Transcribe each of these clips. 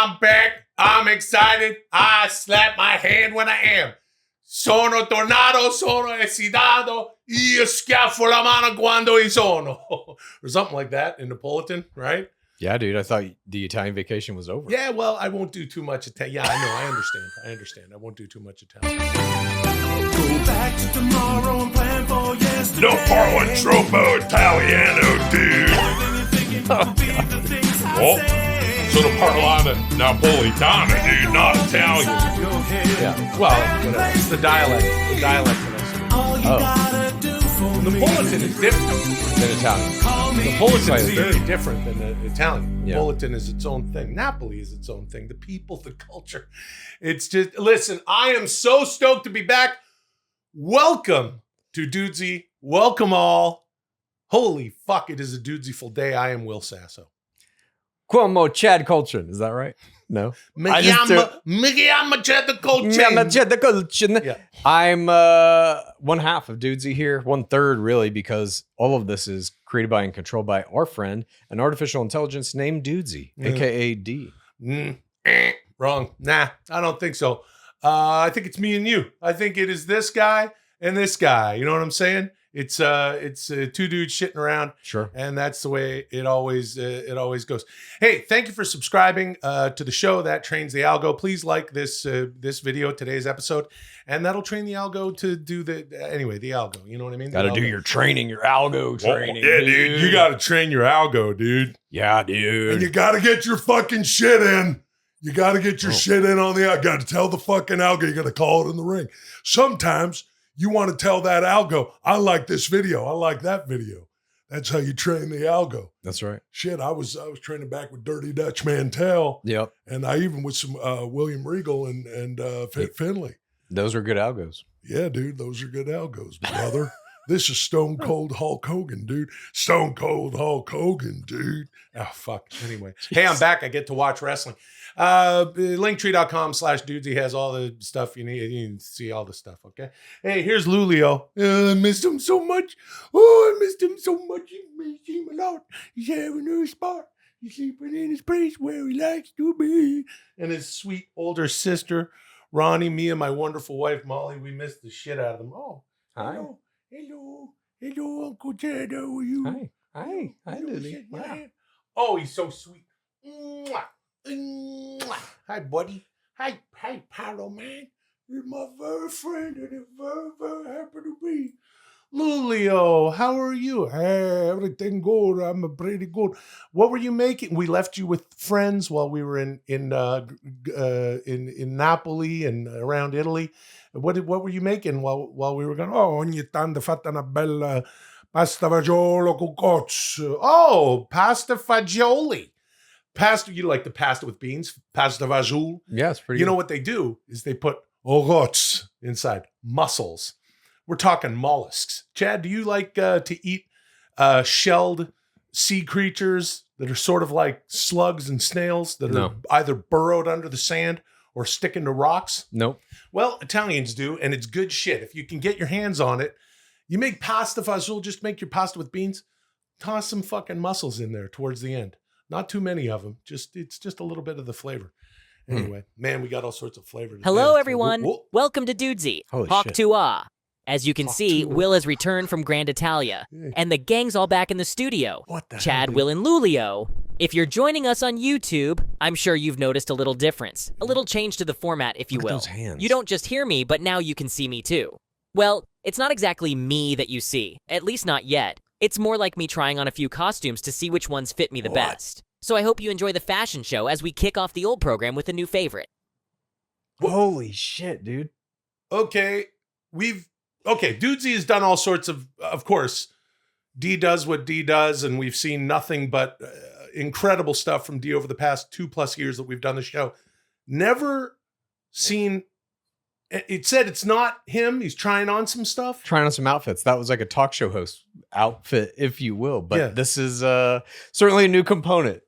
I'm back. I'm excited. I slap my hand when I am. Sono tornado, sono excitado, io schiaffo la mano quando sono. Or something like that in Napolitan, right? Yeah, dude. I thought the Italian vacation was over. Yeah, well, I won't do too much Italian. Yeah, I know. I understand. I won't do too much Italian. Go back to tomorrow and plan for yesterday. No parlo troppo Italiano, dude. Oh. Sono parlando Napolitano, dude, not Italian. Yeah. Well, whatever. It's the dialect. The dialect that I speak. Napolitan is different than Italian. Napolitan is very different than the Italian. Yeah. Napolitan is its own thing. Napoli is its own thing. The people, the culture. It's just, listen, I am so stoked to be back. Welcome to Dudesy. Welcome all. Holy fuck, it is a Dudesy-ful day. I am Will Sasso. Cuomo Chad Kultgen, is that right? No. Me llama Chad Kultgen. Yeah. I'm one half of Dudesy here, 1/3 really, because all of this is created by and controlled by our friend, an artificial intelligence named Dudesy, aka D. Wrong. Nah, I don't think so. I think it's me and you. I think it is this guy and this guy. You know what I'm saying? It's two dudes shitting around. Sure. And that's the way it always goes. Hey, thank you for subscribing to the show that trains the algo. Please like this video, today's episode, and that'll train the algo to do the algo. You know what I mean? Got to do your training, your algo training. Yeah, dude. You got to train your algo, dude. Yeah, dude. And you got to get your fucking shit in. You got to get your shit in on the. I got to tell the fucking algo. You got to call it in the ring. Sometimes you want to tell that algo, I like this video. I like that video. That's how you train the algo. That's right. Shit, I was training back with Dirty Dutch Mantel. Yep. And I even with some William Regal and Finley. Those are good algos. Yeah, dude, those are good algos, brother. This is Stone Cold Hulk Hogan, dude. Stone Cold Hulk Hogan, dude. Oh, fuck. Anyway. Hey, I'm back. I get to watch wrestling. Linktree.com/Dudesy has all the stuff you need. You can see all the stuff, okay? Hey, here's Lulio. I missed him so much. Oh, I missed him so much. He missed him a lot. He's having a spot. He's sleeping in his place where he likes to be. And his sweet older sister, Ronnie, me and my wonderful wife, Molly, we missed the shit out of them. Oh, hi. Hello, Uncle Ted. How are you? Hi, Lily. Wow. Oh, he's so sweet. Mwah. Mwah. Hi, buddy. Hi, Paolo, man. You're my very friend, and I'm very, very happy to be. Lulio, how are you? Hey, everything good. I'm pretty good. What were you making? We left you with friends while we were in Napoli and around Italy. What were you making while we were gone? Oh, ogni tanto fatta una bella pasta fagiolo con cozzo. Oh, pasta fagioli. Pasta, you like the pasta with beans? Pasta fagioli? Yeah, it's pretty You good. know what they do is they put ogots inside, mussels. We're talking mollusks. Chad, do you like to eat shelled sea creatures that are sort of like slugs and snails that are either burrowed under the sand or sticking to rocks? Nope. Well, Italians do, and it's good shit. If you can get your hands on it, you make pasta fagioli, just make your pasta with beans, toss some fucking mussels in there towards the end. Not too many of them. It's just a little bit of the flavor. Anyway, man, we got all sorts of flavor. Hello, everyone. Welcome to Dudesy. Holy Hawk shit. 2A. As you can Hawk see, 2A. Will has returned from Grand Italia, and the gang's all back in the studio. What the Chad, hell, Will, and Lulio. If you're joining us on YouTube, I'm sure you've noticed a little difference. A little change to the format, if you Look at will. those hands. You don't just hear me, but now you can see me too. Well, it's not exactly me that you see, at least not yet. It's more like me trying on a few costumes to see which ones fit me the best. So I hope you enjoy the fashion show as we kick off the old program with a new favorite. Holy shit, dude. Okay, Dudesy has done all sorts of course, D does what D does, and we've seen nothing but incredible stuff from D over the past 2+ years that we've done the show. Never seen, it said it's not him, he's trying on some stuff. Trying on some outfits. That was like a talk show host outfit, if you will. But Yeah. this is certainly a new component.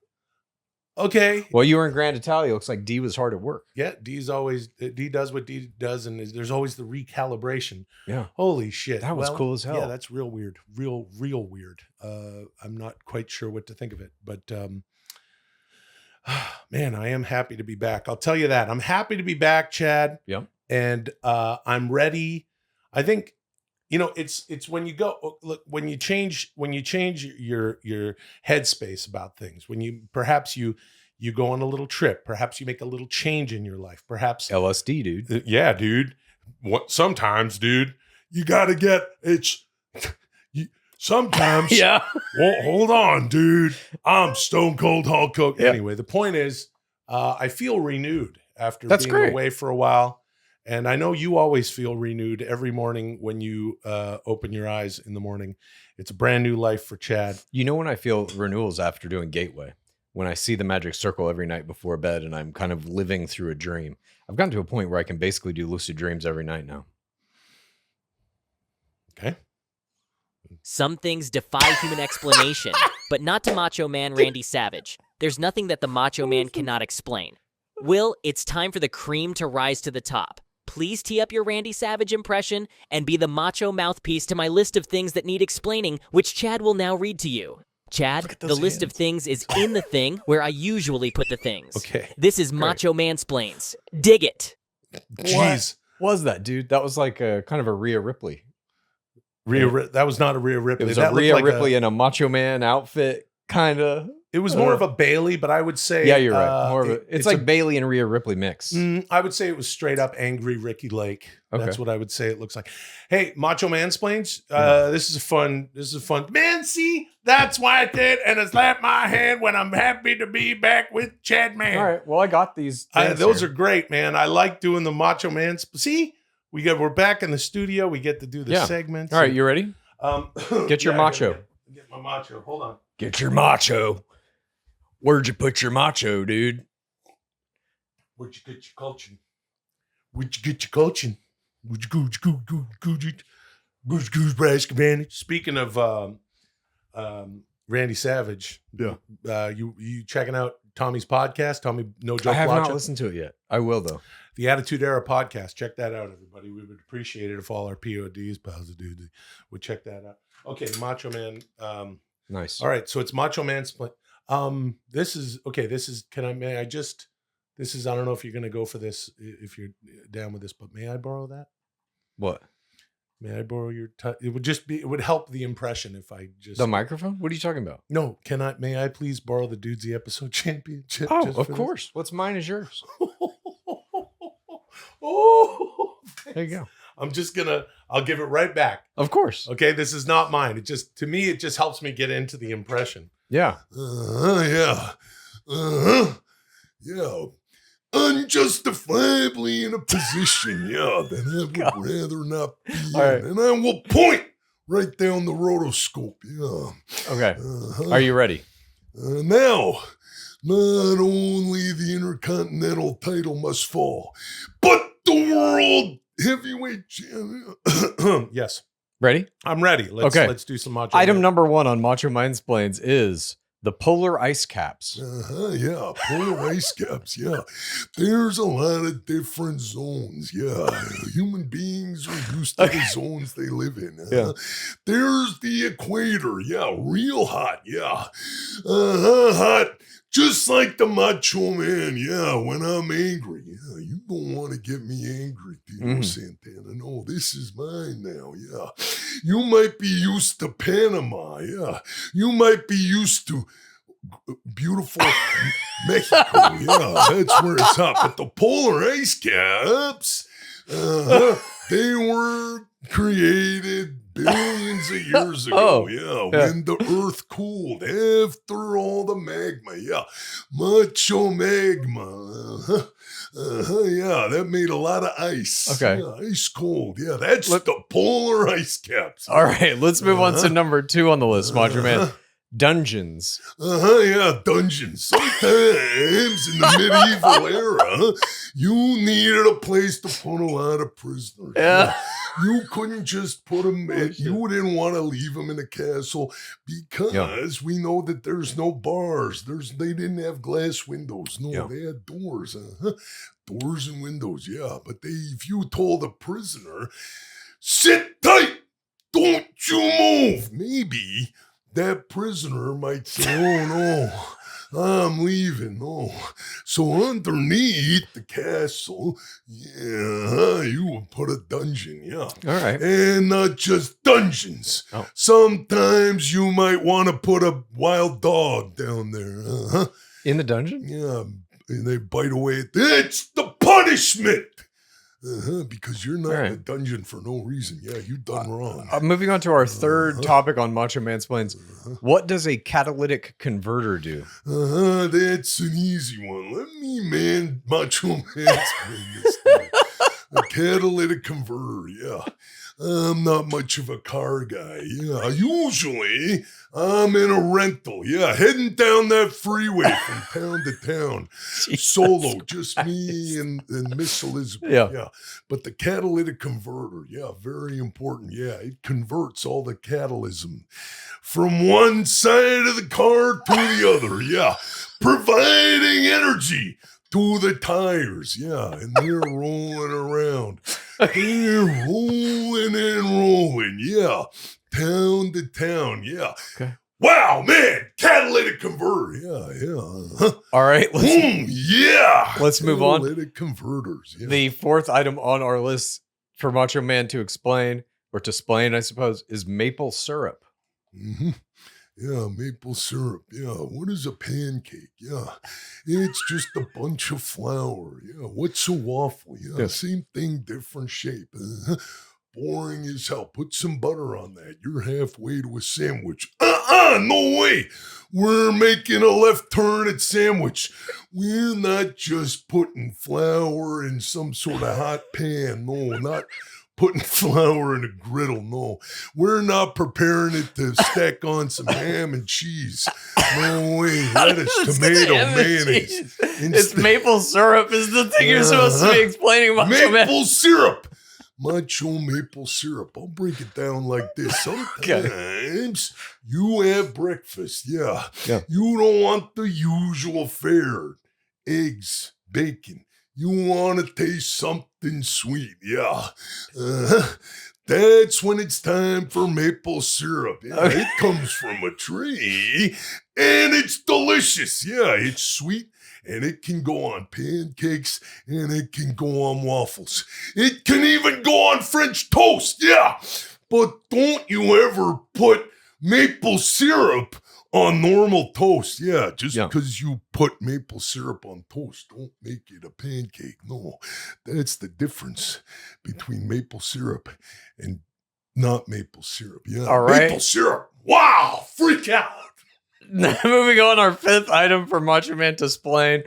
Okay. While you were in Grand Italia, looks like D was hard at work. Yeah, D does what D does, and there's always the recalibration. Yeah. Holy shit. That was cool as hell. Yeah, that's real weird. Real weird. I'm not quite sure what to think of it, but Man, I am happy to be back. I'll tell you that. I'm happy to be back, Chad. Yep. And I'm ready. I think, it's when you go, look, when you change your headspace about things, when you go on a little trip, perhaps you make a little change in your life, perhaps LSD, dude. Yeah, dude. Sometimes, dude, You got to get sometimes. Yeah. Well, hold on, dude. I'm Stone Cold Hulk Hogan. Yeah. Anyway, the point is, I feel renewed after That's being great. away for a while. And I know you always feel renewed every morning when you open your eyes in the morning. It's a brand new life for Chad. You know when I feel renewals after doing Gateway? When I see the magic circle every night before bed and I'm kind of living through a dream. I've gotten to a point where I can basically do lucid dreams every night now. Okay. Some things defy human explanation, but not to Macho Man Randy Savage. There's nothing that the Macho Man cannot explain. Will, it's time for the cream to rise to the top. Please tee up your Randy Savage impression and be the macho mouthpiece to my list of things that need explaining, which Chad will now read to you. Chad, the list of things is in the thing where I usually put the things. Okay. This is Macho Mansplains. Dig it. Jeez. What was that, dude? That was like a kind of a Rhea Ripley. That was not a Rhea Ripley. It was that a Rhea looked like Ripley in a Macho Man outfit, kind of. It was more of a Bailey, but I would say... Yeah, you're right. More of it's it's like Bailey and Rhea Ripley mix. I would say it was straight up angry Ricky Lake. Okay. That's what I would say it looks like. Hey, Macho Mansplains, this is fun. Man, see, that's why I did, and it's slapped my hand when I'm happy to be back with Chad Man. All right. Well, I got these. Those are great, man. I like doing the Macho Man. See, we're back in the studio. We get to do the segments. All right, you ready? Get your macho. Get my macho. Hold on. Get your macho. Where'd you put your macho, dude? Where'd you get your coaching? Where'd you get your coaching? Where'd you go, brass advantage? Speaking of Randy Savage, you checking out Tommy's podcast? Tommy, no joke. I have watch not it? listened to it yet. I will though. The Attitude Era podcast. Check that out, everybody. We would appreciate it if all our PODs, pals of dudes, would check that out. Okay, Macho Man. Nice. All right, so it's Macho Man Split. I don't know if you're going to go for this, if you're down with this, but may I borrow that? What? May I borrow your it would help the impression if I just... The microphone? What are you talking about? No, may I please borrow the Dudesy episode championship? Oh, just of for course. What's mine is yours. Oh, There you go. I'll give it right back. Of course. Okay, this is not mine. To me, it just helps me get into the impression. Yeah. Yeah. Yeah. Unjustifiably in a position, that I would rather not be in. right. And I will point right down the rotoscope, yeah. Okay. Are you ready? Now, not only the Intercontinental title must fall, but the World Heavyweight Champion. Yes. Ready? I'm ready. Let's do some Macho Item Man. number 1 on Macho Mansplains is the polar ice caps. Yeah, polar ice caps, yeah. There's a lot of different zones, yeah. Human beings are used to the zones they live in. Yeah. There's the equator, yeah, real hot, yeah. Hot, just like the Macho Man, yeah, when I'm angry. Yeah, you don't want to get me angry, Tito Santana. No, this is mine now, yeah. You might be used to Panama, yeah. You might be used to beautiful Mexico, yeah. That's where it's hot. But the polar ice caps, they were created billions of years ago, when the earth cooled after all the magma, macho magma, that made a lot of ice. Okay. Ice cold, that's the polar ice caps. All right, let's move on to number 2 on the list, Macho Man. Dungeons. Dungeons. Sometimes in the medieval era, you needed a place to put a lot of prisoners. Yeah. You couldn't just put them in, you didn't want to leave them in a castle because we know that there's no bars. They didn't have glass windows. No, they had doors. Doors and windows, but if you told a prisoner, sit tight, don't you move, maybe that prisoner might say, oh no, I'm leaving. Oh, so underneath the castle, yeah, you would put a dungeon, yeah. All right. And not just dungeons. Oh. Sometimes you might want to put a wild dog down there. In the dungeon? Yeah, and they bite away. It's the punishment. Because you're not in a dungeon for no reason. Yeah, you done wrong. Moving on to our third topic on Macho Mansplains. What does a catalytic converter do? That's an easy one. Let me Macho Mansplain this thing. A catalytic converter, yeah. I'm not much of a car guy. Yeah, usually I'm in a rental. Yeah, heading down that freeway from town to town. Solo, just me and Miss Elizabeth. Yeah. But the catalytic converter, yeah, very important. Yeah, it converts all the catalysm from one side of the car to the other. Yeah, providing energy to the tires. Yeah, and they're rolling around. They're rolling and rolling, yeah. Town to town, yeah. Okay. Wow, man, catalytic converter, yeah. All right, let's move on. Catalytic converters, yeah. The fourth item on our list for Macho Man to explain, or to explain, I suppose, is maple syrup. Mm-hmm. Yeah, maple syrup. Yeah, what is a pancake? Yeah, it's just a bunch of flour. Yeah, what's a waffle? Yeah, same thing, different shape. Boring as hell. Put some butter on that. You're halfway to a sandwich. No way. We're making a left turn at sandwich. We're not just putting flour in some sort of hot pan. No, not putting flour in a griddle. No, we're not preparing it to stack on some ham and cheese. No way. Lettuce, tomato, mayonnaise. It's maple syrup is the thing you're supposed to be explaining. Maple syrup. Macho maple syrup. I'll break it down like this. Sometimes you have breakfast. Yeah. You don't want the usual fare. Eggs, bacon. You want to taste something sweet. Yeah. That's when it's time for maple syrup. Yeah, it comes from a tree and it's delicious. Yeah, it's sweet. And it can go on pancakes, and it can go on waffles. It can even go on French toast, yeah. But don't you ever put maple syrup on normal toast. Yeah, just because you put maple syrup on toast, don't make it a pancake. No, that's the difference between maple syrup and not maple syrup. Yeah, all right. Maple syrup. Wow, freak out. Moving on, our fifth item for Macho Man to explain,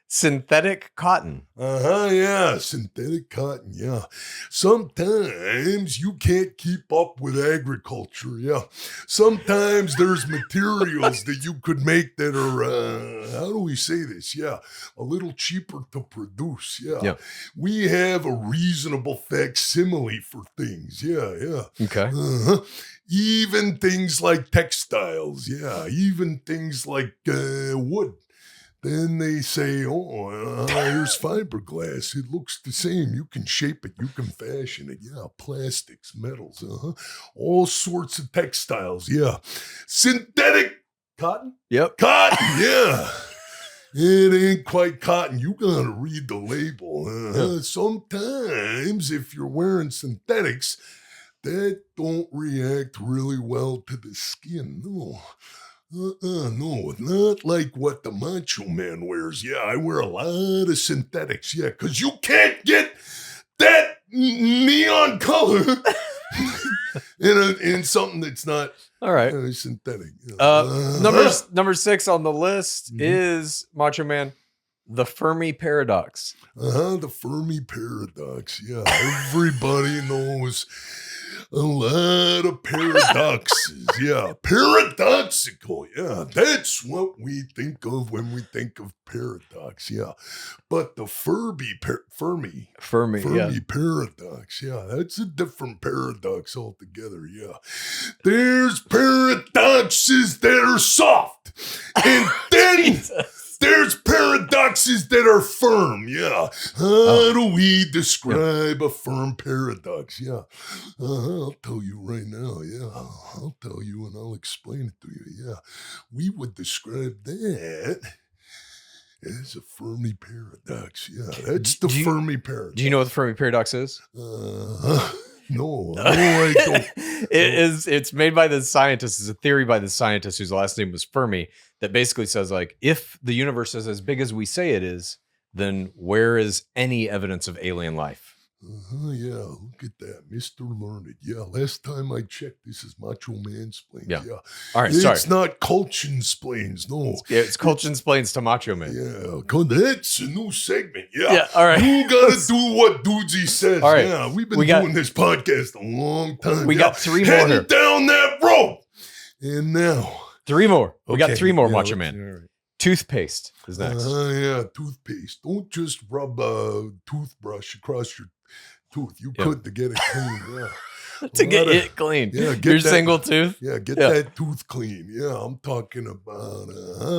synthetic cotton. Yeah, synthetic cotton, yeah. Sometimes you can't keep up with agriculture, yeah. Sometimes there's materials that you could make that are, how do we say this? Yeah, a little cheaper to produce, yeah. We have a reasonable facsimile for things, yeah. Okay. Even things like textiles, yeah. Even things like wood. Then they say, here's fiberglass. It looks the same. You can shape it. You can fashion it. Yeah, plastics, metals, all sorts of textiles, yeah. Synthetic cotton? Yep. Cotton, yeah. It ain't quite cotton. You gotta read the label. Sometimes if you're wearing synthetics, that don't react really well to the skin. No. No, not like what the Macho Man wears. Yeah, I wear a lot of synthetics. Yeah, because you can't get that neon color in something that's not synthetic. Number 6 on the list is, Macho Man, the Fermi paradox. The Fermi paradox. Yeah, everybody knows a lot of paradoxes. Yeah, paradoxical. Yeah, that's what we think of when we think of paradox. Yeah, but the Fermi paradox. Yeah, that's a different paradox altogether. Yeah, there's paradoxes that are soft, and then There's paradoxes that are firm, yeah. How do we describe a firm paradox? Yeah. I'll tell you right now, yeah. I'll tell you and I'll explain it to you, yeah. We would describe that as a Fermi paradox, yeah. That's the Fermi paradox. Do you know what the Fermi paradox is? No, I don't. It's made by the scientist. It's a theory by the scientist whose last name was Fermi that basically says, like, if the universe is as big as we say it is, then where is any evidence of alien life? Yeah, look at that, Mr. Learned. Yeah, last time I checked, this is Macho Mansplains. Yeah. All right, it's sorry. It's not Kultgen-splains, no. It's Kultgen-splains to Macho Man. Yeah, that's a new segment. Yeah, all right. You gotta do what Dudesy says. All right. Yeah, we've been doing this podcast a long time. We got 3 more here. Down that road. And now. 3 more. We got Okay, 3 more, yeah, Macho Man. all right. Toothpaste is next. Yeah, toothpaste. Don't just rub a toothbrush across your tooth. You could to get it clean. Yeah. To get it clean. Yeah, get your that, single tooth. Yeah, get that tooth clean. Yeah, I'm talking about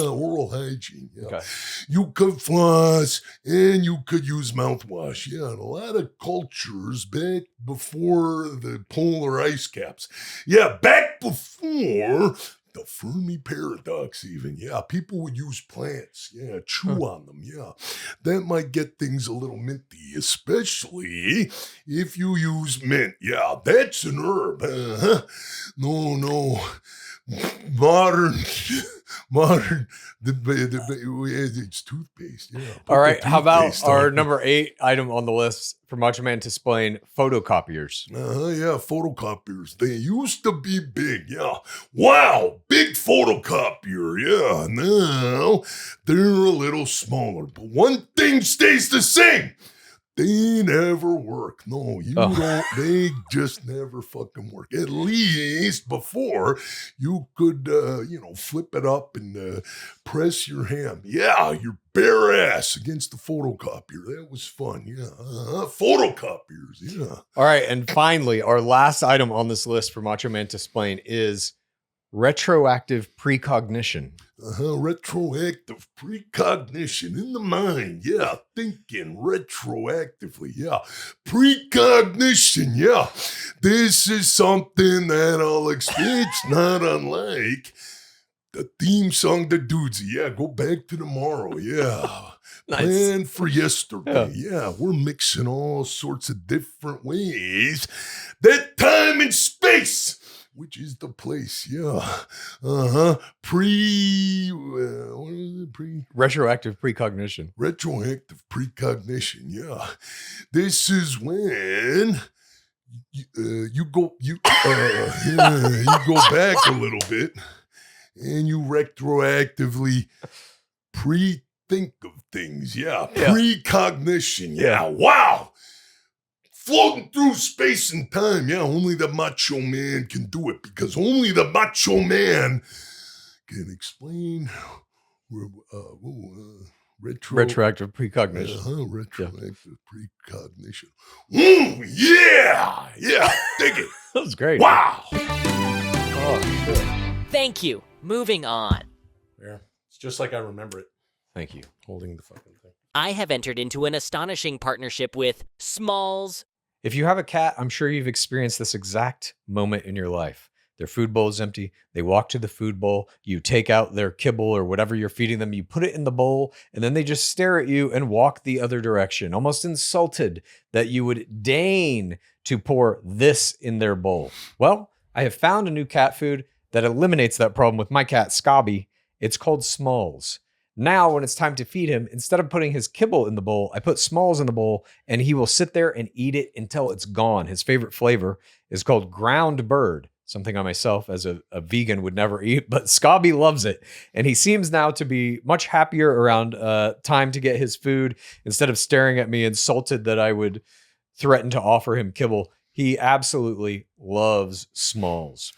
oral hygiene. Yeah. Okay. You could floss and you could use mouthwash. Yeah, and a lot of cultures back before the polar ice caps. Yeah, back before the Fermi paradox even. Yeah, people would use plants. Yeah, chew on them. Yeah, that might get things a little minty, especially if you use mint. Yeah, that's an herb. No. Modern, it's toothpaste. Yeah. All right. How about our number 8 item on the list for Macho Man to explain? Photocopiers. Yeah, photocopiers. They used to be big. Yeah. Wow, big photocopier. Yeah. Now they're a little smaller, but one thing stays the same. They never work. No, you don't. They just never fucking work. At least before you could, flip it up and press your hand. Yeah, your bare ass against the photocopier. That was fun. Yeah, photocopiers. Yeah. All right, and finally, our last item on this list for Macho Man to explain is retroactive precognition. Retroactive precognition in the mind. Yeah, thinking retroactively. Yeah, precognition. Yeah, this is something that I'll explain. It's not unlike the theme song to Dudesy. Yeah, go back to tomorrow. Yeah. Nice. Plan for yesterday. Yeah, we're mixing all sorts of different ways. That time and space, which is the place. Yeah. Retroactive precognition. Retroactive precognition. Yeah. This is when you go back a little bit and you retroactively think of things. Yeah. Precognition. Yeah. Wow. Floating through space and time. Yeah, only the Macho Man can do it, because only the Macho Man can explain retroactive precognition. Retroactive precognition. Ooh, yeah. Dig it. That was great. Wow. Oh, shit. Thank you. Moving on. Yeah, it's just like I remember it. Thank you. Holding the fucking thing. I have entered into an astonishing partnership with Smalls. If you have a cat, I'm sure you've experienced this exact moment in your life. Their food bowl is empty. They walk to the food bowl. You take out their kibble or whatever you're feeding them. You put it in the bowl, and then they just stare at you and walk the other direction, almost insulted that you would deign to pour this in their bowl. Well, I have found a new cat food that eliminates that problem with my cat, Scobby. It's called Smalls. Now, when it's time to feed him, instead of putting his kibble in the bowl, I put Smalls in the bowl, and he will sit there and eat it until it's gone. His favorite flavor is called ground bird, something I myself as a vegan would never eat, but Scobby loves it. And he seems now to be much happier around time to get his food. Instead of staring at me insulted that I would threaten to offer him kibble, he absolutely loves Smalls.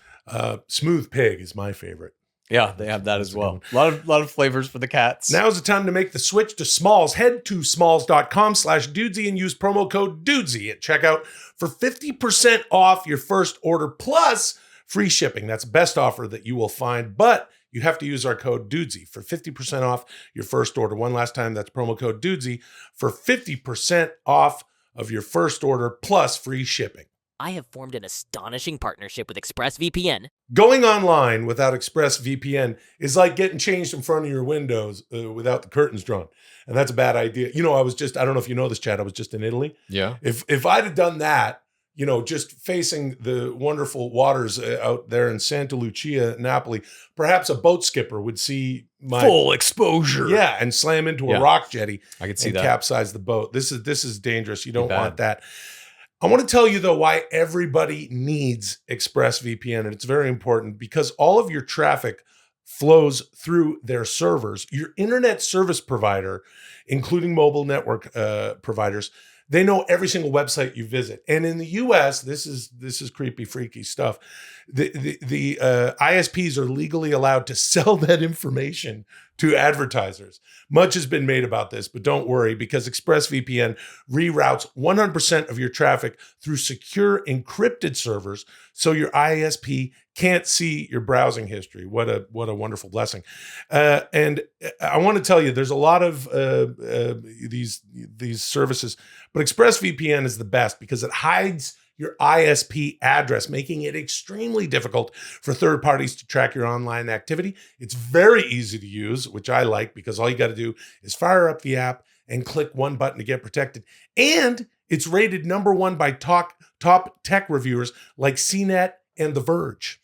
Smooth pig is my favorite. Yeah, they have that as well. A lot of flavors for the cats. Now's the time to make the switch to Smalls. Head to smalls.com/Dudesy and use promo code Dudesy at checkout for 50% off your first order plus free shipping. That's the best offer that you will find, but you have to use our code Dudesy for 50% off your first order. One last time, that's promo code Dudesy for 50% off of your first order plus free shipping. I have formed an astonishing partnership with ExpressVPN. Going online without ExpressVPN is like getting changed in front of your windows without the curtains drawn. And that's a bad idea. You know, I don't know if you know this, Chad, I was just in Italy. Yeah. If I'd have done that, you know, just facing the wonderful waters out there in Santa Lucia, Napoli, perhaps a boat skipper would see my full exposure. Yeah, and slam into a rock jetty. I could see and that. capsize the boat. This is dangerous. You don't Bad. want that. I want to tell you, though, why everybody needs ExpressVPN. And it's very important because all of your traffic flows through their servers. Your internet service provider, including mobile network providers, they know every single website you visit. And in the US, this is creepy, freaky stuff. The ISPs are legally allowed to sell that information to advertisers. Much has been made about this, but don't worry because ExpressVPN reroutes 100% of your traffic through secure encrypted servers so your ISP can't see your browsing history. What a wonderful blessing. And I want to tell you, there's a lot of these services, but ExpressVPN is the best because it hides your ISP address, making it extremely difficult for third parties to track your online activity. It's very easy to use, which I like because all you got to do is fire up the app and click one button to get protected. And it's rated #1 by top tech reviewers like CNET and The Verge.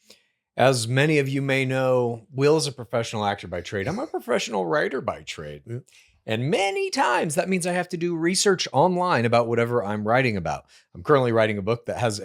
As many of you may know, Will is a professional actor by trade. I'm a professional writer by trade. Yeah. And many times that means I have to do research online about whatever I'm writing about. I'm currently writing a book that has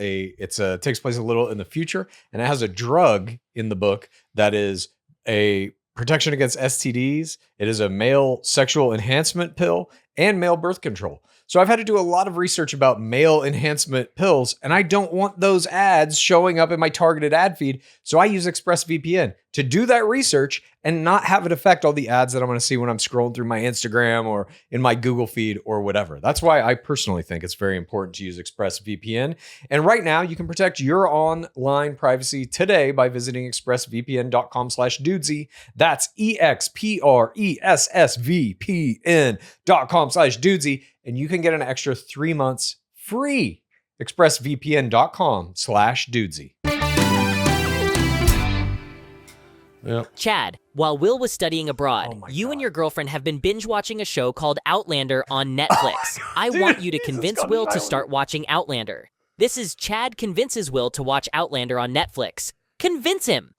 takes place a little in the future, and it has a drug in the book that is a protection against STDs. It is a male sexual enhancement pill and male birth control. So I've had to do a lot of research about male enhancement pills, and I don't want those ads showing up in my targeted ad feed. So I use ExpressVPN to do that research and not have it affect all the ads that I'm going to see when I'm scrolling through my Instagram or in my Google feed or whatever. That's why I personally think it's very important to use ExpressVPN. And right now you can protect your online privacy today by visiting expressvpn.com/dudesy. That's expressvpn.com/dudesy. And you can get an extra 3 months free. expressvpn.com/dudesy. Yep. Chad, while Will was studying abroad, Oh my you and God. your girlfriend have been binge watching a show called Outlander on Netflix. I Dude, want you to it's a convince Scottish Will to Highlander. start watching Outlander. This is Chad convinces Will to watch Outlander on Netflix. Convince him.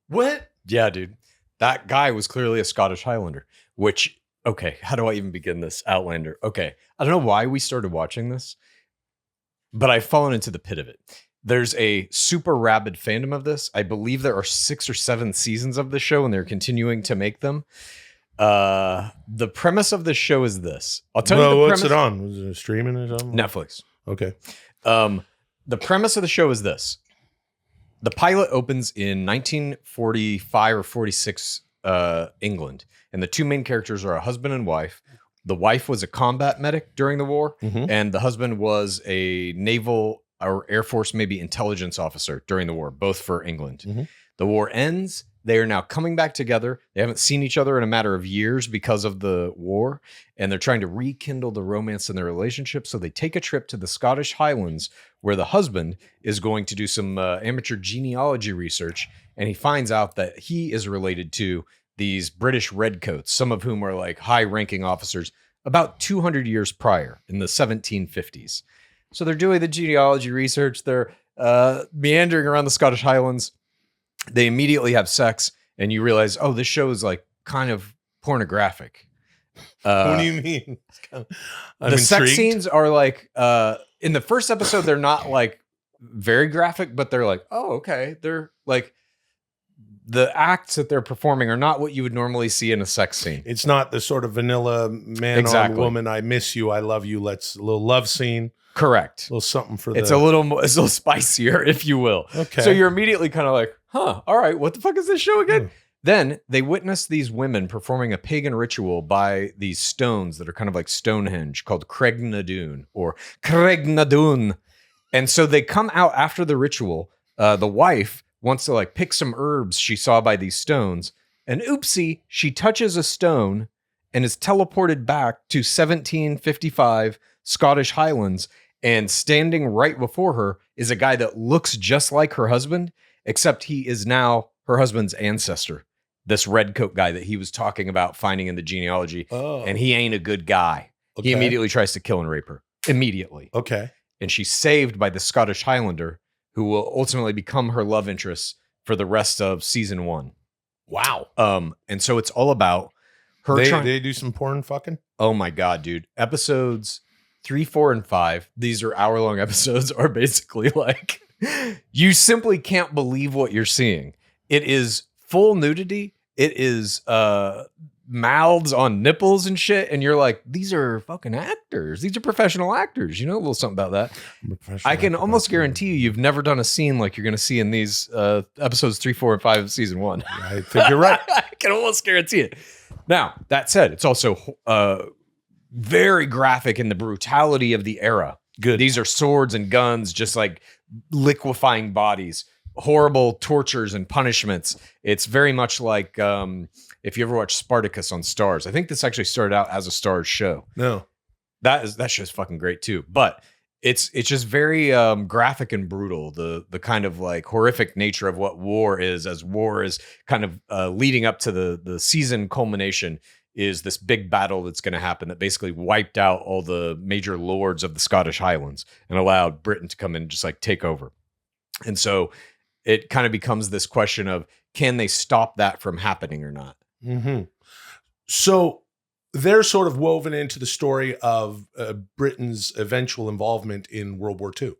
What? Yeah, dude. That guy was clearly a Scottish Highlander, which, okay, how do I even begin this? Outlander. Okay. I don't know why we started watching this, but I've fallen into the pit of it. There's a super rabid fandom of this. I believe there are 6 or 7 seasons of the show, and they're continuing to make them. The premise of the show is this. I'll tell you the What's premise. it on? Was it streaming or something? Netflix. Okay. The premise of the show is this. The pilot opens in 1945 or 46 England, and the two main characters are a husband and wife. The wife was a combat medic during the war, Mhm. and the husband was a naval or Air Force, maybe intelligence officer during the war, both for England. Mhm. The war ends. They are now coming back together. They haven't seen each other in a matter of years because of the war, and they're trying to rekindle the romance in their relationship. So they take a trip to the Scottish Highlands where the husband is going to do some amateur genealogy research, and he finds out that he is related to these British redcoats, some of whom are like high-ranking officers about 200 years prior in the 1750s. So they're doing the genealogy research. They're meandering around the Scottish Highlands. They immediately have sex, and you realize, oh, this show is like kind of pornographic. What do you mean? The sex scenes are like, in the first episode, they're not like very graphic, but they're like, oh, okay. They're like, the acts that they're performing are not what you would normally see in a sex scene. It's not the sort of vanilla man Exactly. on woman. I miss you. I love you. Let's a little love scene. Correct. A little something for It's the. a little more, it's a little spicier, if you will. Okay. So you're immediately kind of like, huh, all right, what the fuck is this show again? Hmm. Then they witness these women performing a pagan ritual by these stones that are kind of like Stonehenge called Craignadoon or Craignadoon. And so they come out after the ritual. The wife wants to like pick some herbs she saw by these stones. And oopsie, she touches a stone and is teleported back to 1755 Scottish Highlands. And standing right before her is a guy that looks just like her husband, except he is now her husband's ancestor. This red coat guy that he was talking about finding in the genealogy. Oh. And he ain't a good guy. Okay. He immediately tries to kill and rape her. Immediately. Okay. And she's saved by the Scottish Highlander, who will ultimately become her love interest for the rest of season 1. Wow. And so it's all about her They do some porn fucking? Oh my God, dude. Episodes 3, 4, and 5, these are hour-long episodes, are basically like, you simply can't believe what you're seeing. It is full nudity. It is mouths on nipples and shit. And you're like, these are fucking actors. These are professional actors. You know a little something about that. I can almost guarantee you've never done a scene like you're going to see in these episodes 3, 4, and 5 of season 1. I think you're right. I can almost guarantee it. Now, that said, it's also very graphic in the brutality of the era. Good. These are swords and guns, just like liquefying bodies, horrible tortures and punishments. It's very much like if you ever watch Spartacus on Starz. I think this actually started out as a Starz show. No. That show's fucking great too. But it's just very graphic and brutal. The kind of like horrific nature of what war is, as war is kind of leading up to the season culmination, is this big battle that's going to happen that basically wiped out all the major lords of the Scottish Highlands and allowed Britain to come in and just like take over. And so it kind of becomes this question of, can they stop that from happening or not? Mm-hmm. So they're sort of woven into the story of Britain's eventual involvement in World War II.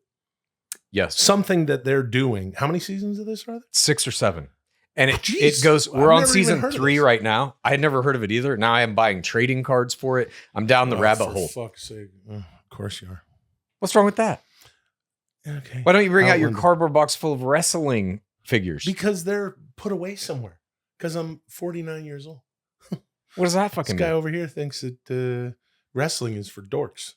Yes. Something that they're doing. How many seasons of this are there? 6 or 7. And it Jeez. goes, I've we're on never even season heard of 3 this. right now. I had never heard of it either. Now I am buying trading cards for it. I'm down the rabbit hole. For fuck's sake. Of course you are. What's wrong with that? Okay. Why don't you bring out your Outlander. cardboard box full of wrestling figures? Because they're put away somewhere. Because I'm 49 years old. What does that This fucking guy mean? over here thinks that wrestling is for dorks.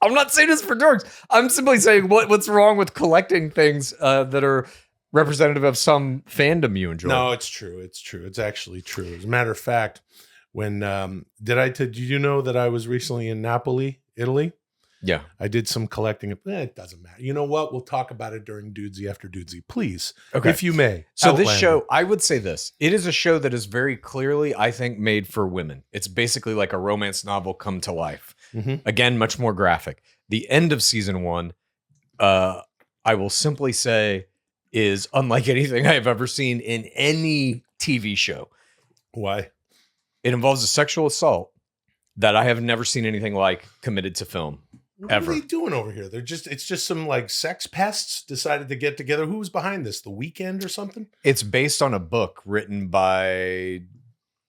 I'm not saying this for dorks. I'm simply saying what's wrong with collecting things that are representative of some fandom you enjoy. No, it's true. It's true. It's actually true. As a matter of fact, when did you know that I was recently in Napoli, Italy? Yeah. I did some collecting. It doesn't matter. You know what? We'll talk about it during Dudesy after Dudesy, please. Okay. If you may. So this Outlander. show, I would say this. It is a show that is very clearly, I think, made for women. It's basically like a romance novel come to life. Mhm. Again, much more graphic. The end of season 1, I will simply say, is unlike anything I've ever seen in any TV show. Why? It involves a sexual assault that I have never seen anything like committed to film. What Ever. are they doing over here? It's just some like sex pests decided to get together. Who's behind this? The Weeknd or something? It's based on a book written by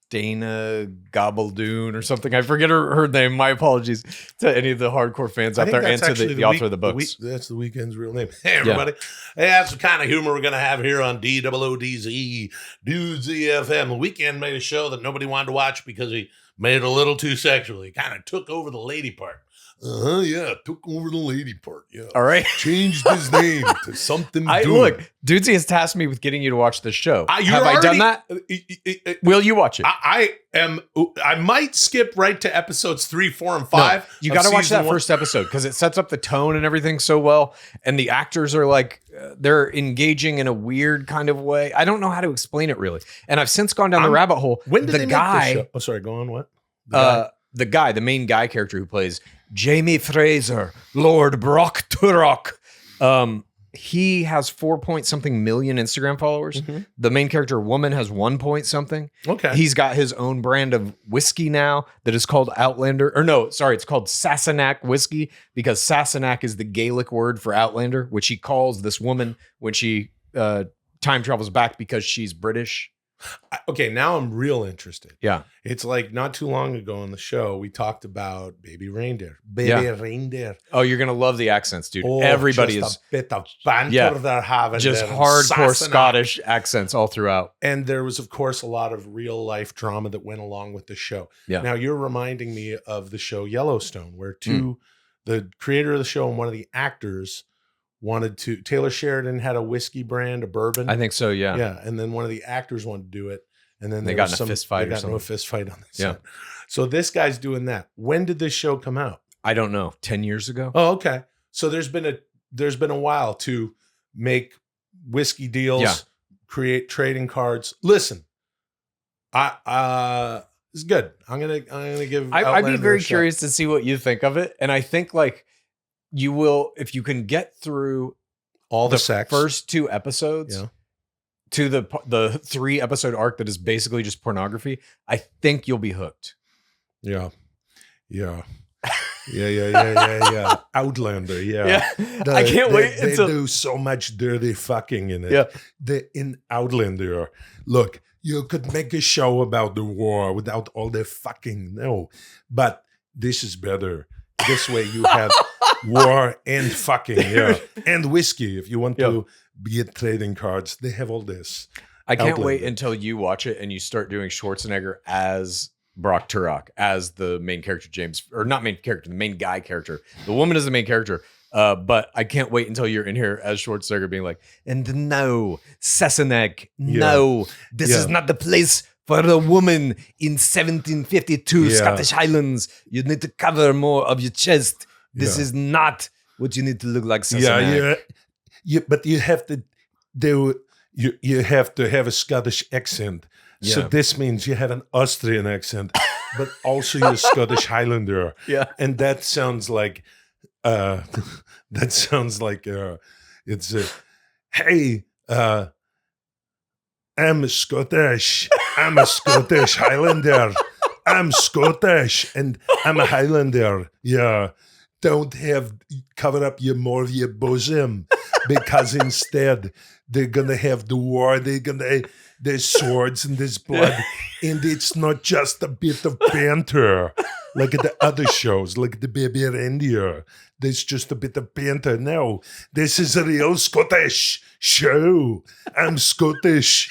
Dana Gobbledoon or something. I forget her name. My apologies to any of the hardcore fans I out think there that's and to actually the author of the books. That's the Weeknd's real name. Hey, everybody. Hey, that's the kind of humor we're going to have here on DOODZ, Dudesy FM. The Weeknd made a show that nobody wanted to watch because he made it a little too sexual. He kind of took over the lady part. Yeah, took over the lady part. Yeah. All right. Changed his name to something. Look, Dudesy has tasked me with getting you to watch this show. Have I done that? Will you watch it? I might skip right to episodes 3, 4, and 5. No, you got to watch season that 1. first episode because it sets up the tone and everything so well. And the actors are like, they're engaging in a weird kind of way. I don't know how to explain it really. And I've since gone down the rabbit hole. When did the they guy, make this show? Oh, sorry, go on. What? the main guy character who plays Jamie Fraser, Lord Brock Turok. He has 4-point-something million Instagram followers. Mhm. The main character woman has 1-point-something. Okay. He's got his own brand of whiskey now that is called Outlander. Or no, sorry, it's called Sassenach whiskey because Sassenach is the Gaelic word for Outlander, which he calls this woman when she time travels back because she's British. Okay, now I'm real interested. Yeah. It's like not too long ago on the show, we talked about baby reindeer. Reindeer. Oh, you're going to love the accents, dude. Oh, Everybody just is a bit of banter Yeah. they're having. just there in hardcore Sassenach. Scottish accents all throughout. And there was, of course, a lot of real life drama that went along with the show. Yeah. Now you're reminding me of the show Yellowstone, where the creator of the show and one of the actors Taylor Sheridan had a whiskey brand, a bourbon. I think so. Yeah. Yeah. And then one of the actors wanted to do it. And then They there got was in a fist fight They or got into a something. fist fight on this. Yeah. Set. So this guy's doing that. When did this show come out? I don't know. 10 years ago. Oh, okay. So there's been a while to make whiskey deals, Yeah. create trading cards. Listen, it's good. I'm gonna give. I'd be Outlander very a shot. curious to see what you think of it. And I think like you will, if you can get through All the sex. first 2 episodes Yeah. to the 3 episode arc that is basically just pornography, I think you'll be hooked. Yeah. Yeah. Outlander. Yeah. I can't wait They until do so much dirty fucking in it. Yeah. In Outlander, look, you could make a show about the war without all the fucking no, but this is better. This way you have war and fucking, yeah, and whiskey if you want to get trading cards. They have all this. I can't wait Outlander. until you watch it and you start doing Schwarzenegger as Brock Turok, as the main character, James, or not main character, the main guy character. The woman is the main character. But I can't wait until you're in here as Schwarzenegger being like, and no, Sassenegg, no, this is not the place for a woman in 1752 Scottish Highlands. You need to cover more of your chest. This is not what you need to look like, Sassenegg. But you have to do. You have to have a Scottish accent. So Yeah. this means you have an Austrian accent, but also you're a Scottish Highlander. Yeah. And that sounds like, it's hey, I'm Scottish. I'm a Scottish Highlander. I'm Scottish and I'm a Highlander. Yeah. Don't cover up more of your bosom because instead they're going to have the war. There's swords and there's blood. And it's not just a bit of banter like at the other shows, like the Baby Reindeer. There's just a bit of banter. No, this is a real Scottish show. I'm Scottish.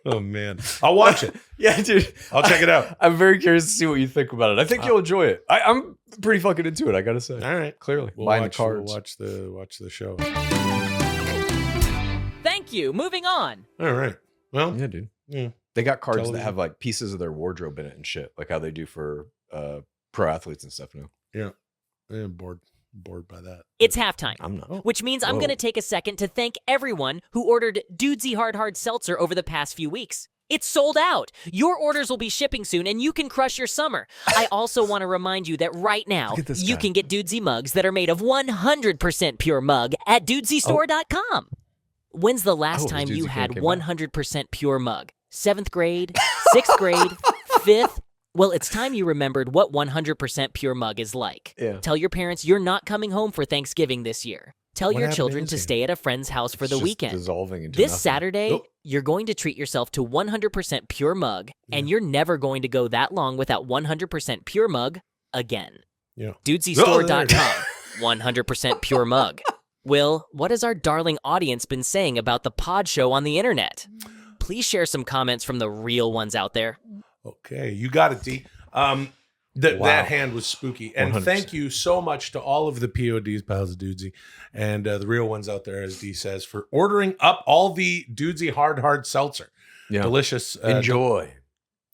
Oh, man. I'll watch it. Yeah, dude. I'll check it out. I'm very curious to see what you think about it. I think you'll enjoy it. I'm pretty fucking into it, I gotta say. All right. Clearly. We'll Buying watch, the cards. We'll watch the show. Thank you. Moving on. All right. Well, Yeah, dude. yeah. They got cards Television. that have like pieces of their wardrobe in it and shit, like how they do for pro athletes and stuff. No, I'm bored by that. It's halftime. I'm not. Which means I'm Whoa. going to take a second to thank everyone who ordered Dudesy Hard Seltzer over the past few weeks. It's sold out. Your orders will be shipping soon, and you can crush your summer. I also want to remind you that right now, Look at this you guy. can get Dudesy mugs that are made of 100% pure mug at dudesystore.com. When's the last Oh, time Dudesy you can had came out. 100% pure mug? 7th grade? 6th grade? 5th? Well, it's time you remembered what 100% pure mug is like. Yeah. Tell your parents you're not coming home for Thanksgiving this year. Tell What your happened children to to his stay at a friend's house for It's the just weekend. dissolving into This nothing. Saturday, Nope. you're going to treat yourself to 100% pure mug, and you're never going to go that long without 100% pure mug again. Yeah. Dudesystore.com. 100% pure mug. Will, what has our darling audience been saying about the pod show on the internet? Please share some comments from the real ones out there. Okay, you got it, D. That hand was spooky. And 100%. thank you so much to all of the PODs, pals of Dudesy, and the real ones out there, as D says, for ordering up all the Dudesy hard seltzer. Yeah. Delicious. Enjoy.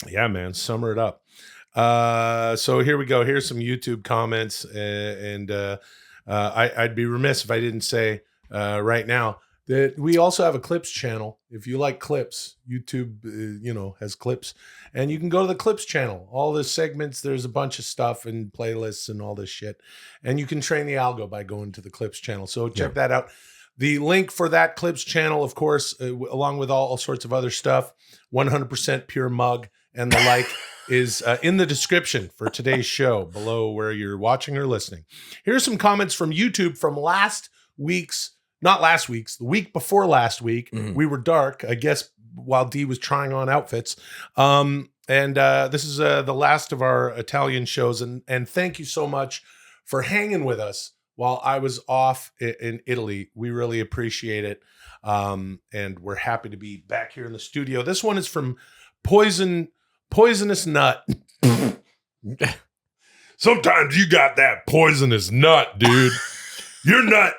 Yeah, man, summer it up. So here we go. Here's some YouTube comments, and I'd be remiss if I didn't say right now that we also have a clips channel. If you like clips, YouTube, has clips, and you can go to the clips channel. All the segments, there's a bunch of stuff and playlists and all this shit, and you can train the algo by going to the clips channel. So check that out. The link for that clips channel, of course, along with all sorts of other stuff, 100% pure mug and the like, is in the description for today's show below where you're watching or listening. Here's some comments from YouTube from the week before last week. Mhm. We were dark, I guess, while D was trying on outfits. And this is the last of our Italian shows. And thank you so much for hanging with us while I was off in Italy. We really appreciate it. And we're happy to be back here in the studio. This one is from Poisonous Nut. Sometimes you got that poisonous nut, dude. Your nut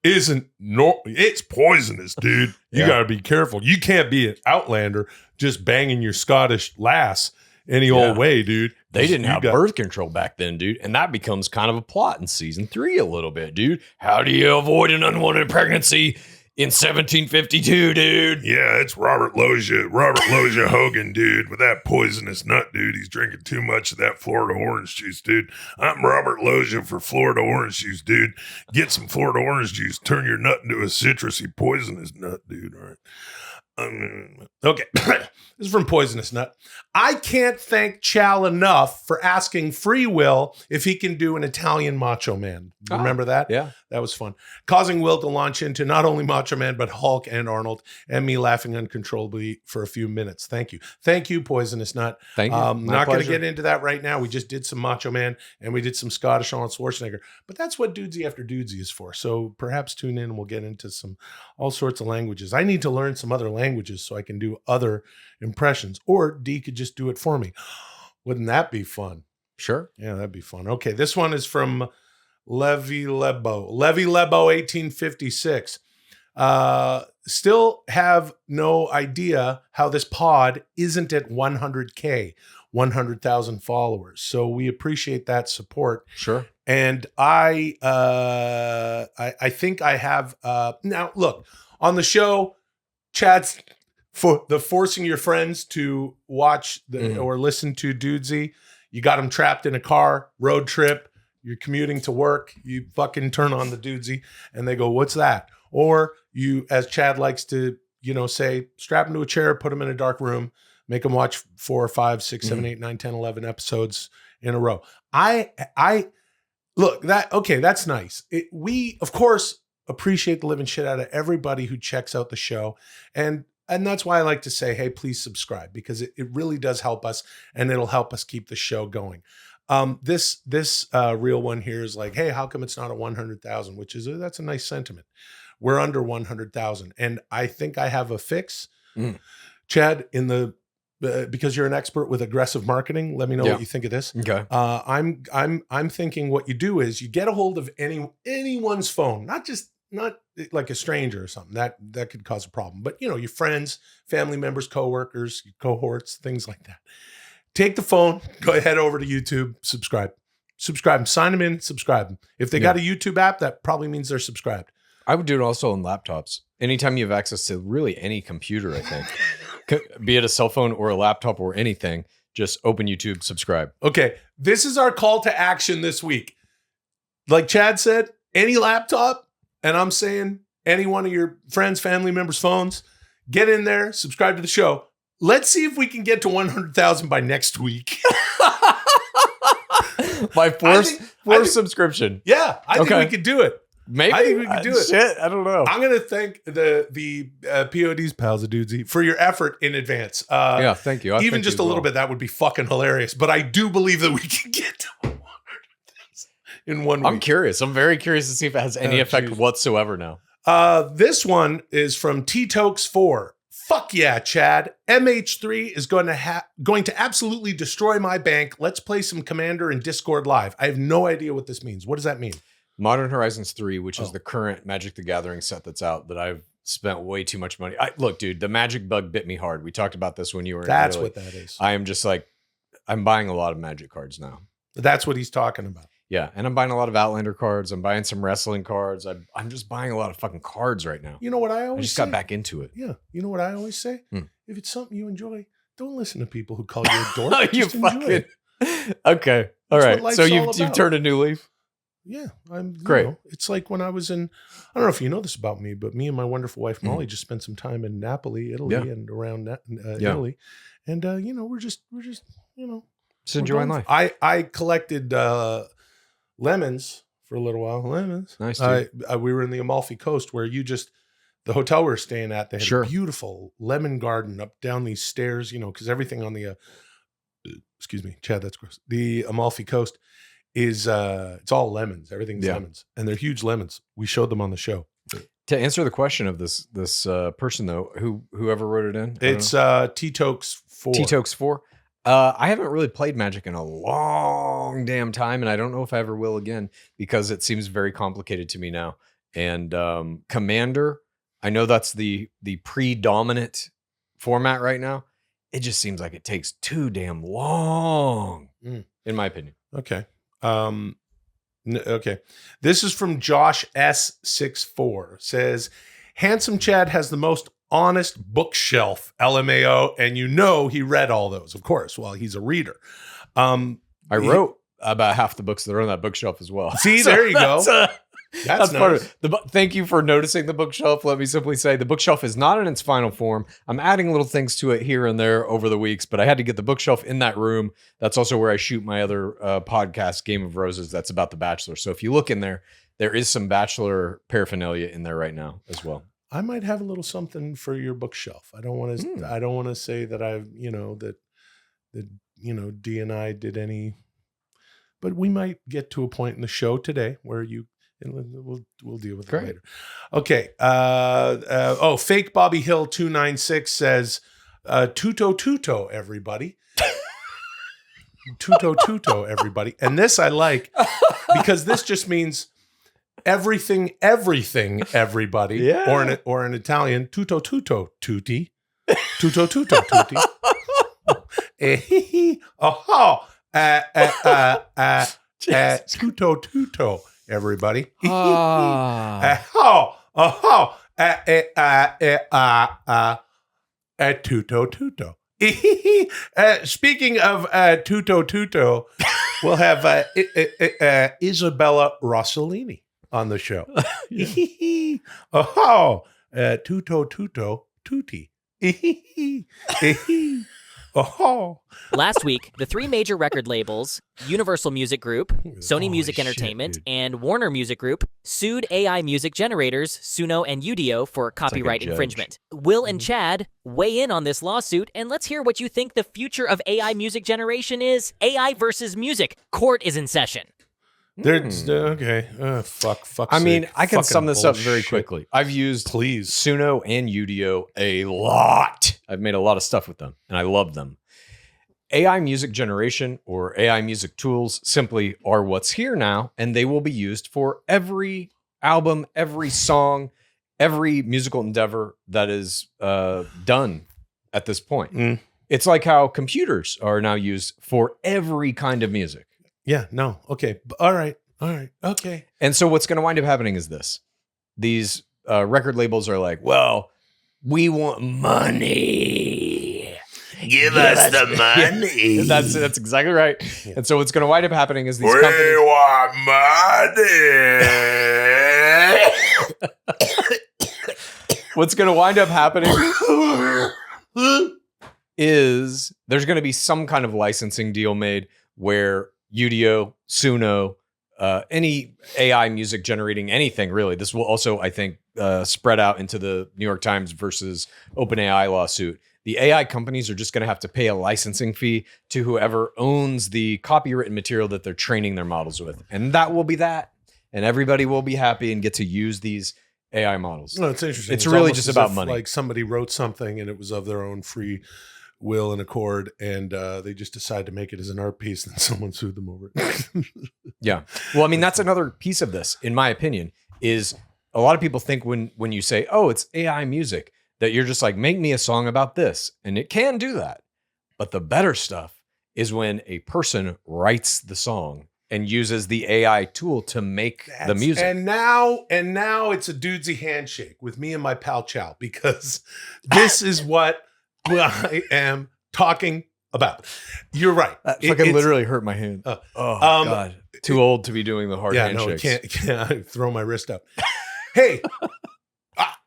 isn't it's poisonous, dude. You Yeah. got to be careful. You can't be an Outlander just banging your Scottish lass any old way, dude. They didn't You have got- birth control back then, dude. And that becomes kind of a plot in season 3 a little bit, dude. How do you avoid an unwanted pregnancy in 1752, dude? Yeah, it's Robert Loggia Hogan, dude, with that poisonous nut, dude. He's drinking too much of that Florida orange juice, dude. I'm Robert Loggia for Florida orange juice, dude. Get some Florida orange juice. Turn your nut into a citrusy, poisonous nut, dude. All right. Okay. This is from Poisonous Nut. I can't thank Chal enough for asking Free Will if he can do an Italian Macho Man. Remember that? Yeah. That was fun. Causing Will to launch into not only Macho Man, but Hulk and Arnold, and me laughing uncontrollably for a few minutes. Thank you. Thank you, Poisonous Nut. Thank you. My Not going to pleasure. get into that right now. We just did some Macho Man and we did some Scottish Arnold Schwarzenegger. But that's what Dudesy After Dudesy is for. So perhaps tune in and we'll get into some all sorts of languages. I need to learn some other languages so I can do other impressions. Or D could just do it for me. Wouldn't that be fun? Sure. Yeah, that'd be fun. Okay, this one is from Levi Lebo. Levi Lebo, 1856. Still have no idea how this pod isn't at 100K, 100,000 followers. So we appreciate that support. Sure. And I think I have now. Look on the show, Chad's for the forcing your friends to watch or listen to Dudesy. You got them trapped in a car, road trip. You're commuting to work. You fucking turn on the Dudesy, and they go, "What's that?" Or you, as Chad likes to, say, strap them to a chair, put them in a dark room, make them watch 4, 5, 6, 7, 8, 9, 10, 11 episodes in a row. I look that okay. That's nice. We of course appreciate the living shit out of everybody who checks out the show, and that's why I like to say, hey, please subscribe, because it really does help us, and it'll help us keep the show going. This real one here is like, hey, how come it's not at 100,000? Which is that's a nice sentiment. We're under 100,000, and I think I have a fix. Chad, in the because you're an expert with aggressive marketing, let me know what you think of this. Okay. I'm thinking what you do is you get a hold of anyone's phone, not like a stranger or something that could cause a problem, but your friends, family members, coworkers, cohorts, things like that. Take the phone, go ahead over to YouTube, subscribe them, sign them in, subscribe them. If they got a YouTube app, that probably means they're subscribed. I would do it also on laptops. Anytime you have access to really any computer, I think, be it a cell phone or a laptop or anything, just open YouTube, subscribe. Okay, this is our call to action this week. Like Chad said, any laptop, and I'm saying any one of your friends, family members' phones, get in there, subscribe to the show. Let's see if we can get to 100,000 by next week. My fourth I think- subscription. Yeah, I think we could do it. Maybe. I think we could do it. Shit, I don't know. I'm going to thank the POD's pals of Dudesy for your effort in advance. Yeah, thank you. I Even thank just you a as little well. bit, that would be fucking hilarious. But I do believe that we can get to 100,000 in 1 week. I'm curious. I'm very curious to see if it has any effect geez. whatsoever now. This one is from T-Tokes4. Fuck yeah, Chad. MH3 is going to absolutely destroy my bank. Let's play some Commander in Discord Live. I have no idea what this means. What does that mean? Modern Horizons 3, which is the current Magic the Gathering set that's out that I've spent way too much money. Look, dude, the Magic bug bit me hard. We talked about this when you were That's in Italy. what that is. I am just like, I'm buying a lot of Magic cards now. That's what he's talking about. Yeah, and I'm buying a lot of Outlander cards. I'm buying some wrestling cards. I'm just buying a lot of fucking cards right now. You know what I I always just say? got back into it. Yeah. You know what I always say? Hmm. If it's something you enjoy, don't listen to people who call you a dork. You Just enjoy fucking it. Okay. All That's what right. life's So all you've about. turned a new leaf. Yeah, I'm Great. It's like when I was in, I don't know if you know this about me, but me and my wonderful wife Molly just spent some time in Napoli, Italy, Yeah. and around Yeah. Italy, and we're just Just we're enjoying going- life. I collected lemons for a little while. Lemons, Nice, dude. we were in the Amalfi Coast where the hotel we were staying at, they had Sure. a beautiful lemon garden up down these stairs, because everything on the excuse me, Chad, that's gross. The Amalfi Coast is it's all lemons. Everything's lemons, and they're huge lemons. We showed them on the show. To answer the question of this person though, whoever wrote it in, It's T-Tokes4. T-Tokes 4. I haven't really played Magic in a long damn time, and I don't know if I ever will again because it seems very complicated to me now. And Commander, I know that's the predominant format right now. It just seems like it takes too damn long, in my opinion. Okay. Okay. This is from Josh S64. Says, Handsome Chad has the most honest bookshelf, LMAO, and you know he read all those, of course. Well, he's a reader. I wrote about half the books that are on that bookshelf as well. See, there you go. That's nice. part of it. Thank you for noticing the bookshelf. Let me simply say the bookshelf is not in its final form. I'm adding little things to it here and there over the weeks, but I had to get the bookshelf in that room. That's also where I shoot my other podcast, Game of Roses. That's about The Bachelor. So if you look in there, there is some Bachelor paraphernalia in there right now as well. I might have a little something for your bookshelf. I don't want to. I don't want to say that I've, that D and I did any, but we might get to a point in the show today where you. And we'll deal with it later. Okay. Fake Bobby Hill 296 says, "Tuto everybody." Tuto everybody. And this I like because this just means everything everybody. Yeah. Or in Italian, tutto tutti. Tutto tutti. Tutto everybody. Tuto. Speaking of Tuto, we'll have Isabella Rossellini on the show. Tuto tutti. Last week, the three major record labels, Universal Music Group, Sony Music shit, Entertainment, dude. and Warner Music Group, sued AI music generators Suno and Udio for copyright judge. infringement. Will and Chad weigh in on this lawsuit, and let's hear what you think the future of AI music generation is. AI versus music. Court is in session. There's okay. Fuck. I mean, sake. I can Fucking sum this up very bullshit. quickly. I've used Please. Suno and Udio a lot. I've made a lot of stuff with them, and I love them. AI music generation or AI music tools simply are what's here now, and they will be used for every album, every song, every musical endeavor that is done at this point. It's like how computers are now used for every kind of music. Yeah, no. Okay. All right. Okay. And so what's going to wind up happening is this. These record labels are like, well, we want money. Give us the money. That's exactly right. Yeah. And so what's going to wind up happening is these We companies... want money. What's going to wind up happening is there's going to be some kind of licensing deal made where Udio, Suno, any AI music generating anything really. This will also, I think, spread out into the New York Times versus OpenAI lawsuit. The AI companies are just going to have to pay a licensing fee to whoever owns the copywritten material that they're training their models with. And that will be that. And everybody will be happy and get to use these AI models. No, it's interesting. It's really almost just as about if, money. Like somebody wrote something and it was of their own free will and accord, and they just decided to make it as an art piece, and someone sued them over it. Yeah. Well, I mean, that's another piece of this, in my opinion, is a lot of people think when you say, oh, it's AI music, that you're just like, make me a song about this. And it can do that. But the better stuff is when a person writes the song and uses the AI tool to make the music. And now it's a dudesy handshake with me and my pal Chow, because this is what I am talking about. You're right. That It- fucking it's- literally hurt my hand. God. Too old to be doing the hard handshakes. No, can't throw my wrist up. Hey,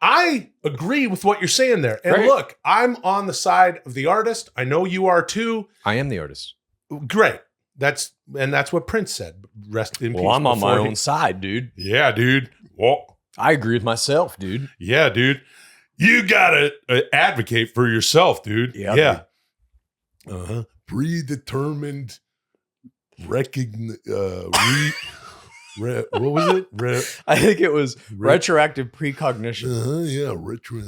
I agree with what you're saying there. And Great. look, I'm on the side of the artist. I know you are too. I am the artist. Great. That's what Prince said. Rest in peace. Well, I'm on my before own side, dude. Yeah, dude. Well, I agree with myself, dude. yeah, dude. You gotta advocate for yourself, dude. Yeah, Predetermined what was it? I think it was retroactive precognition. Yeah, retro.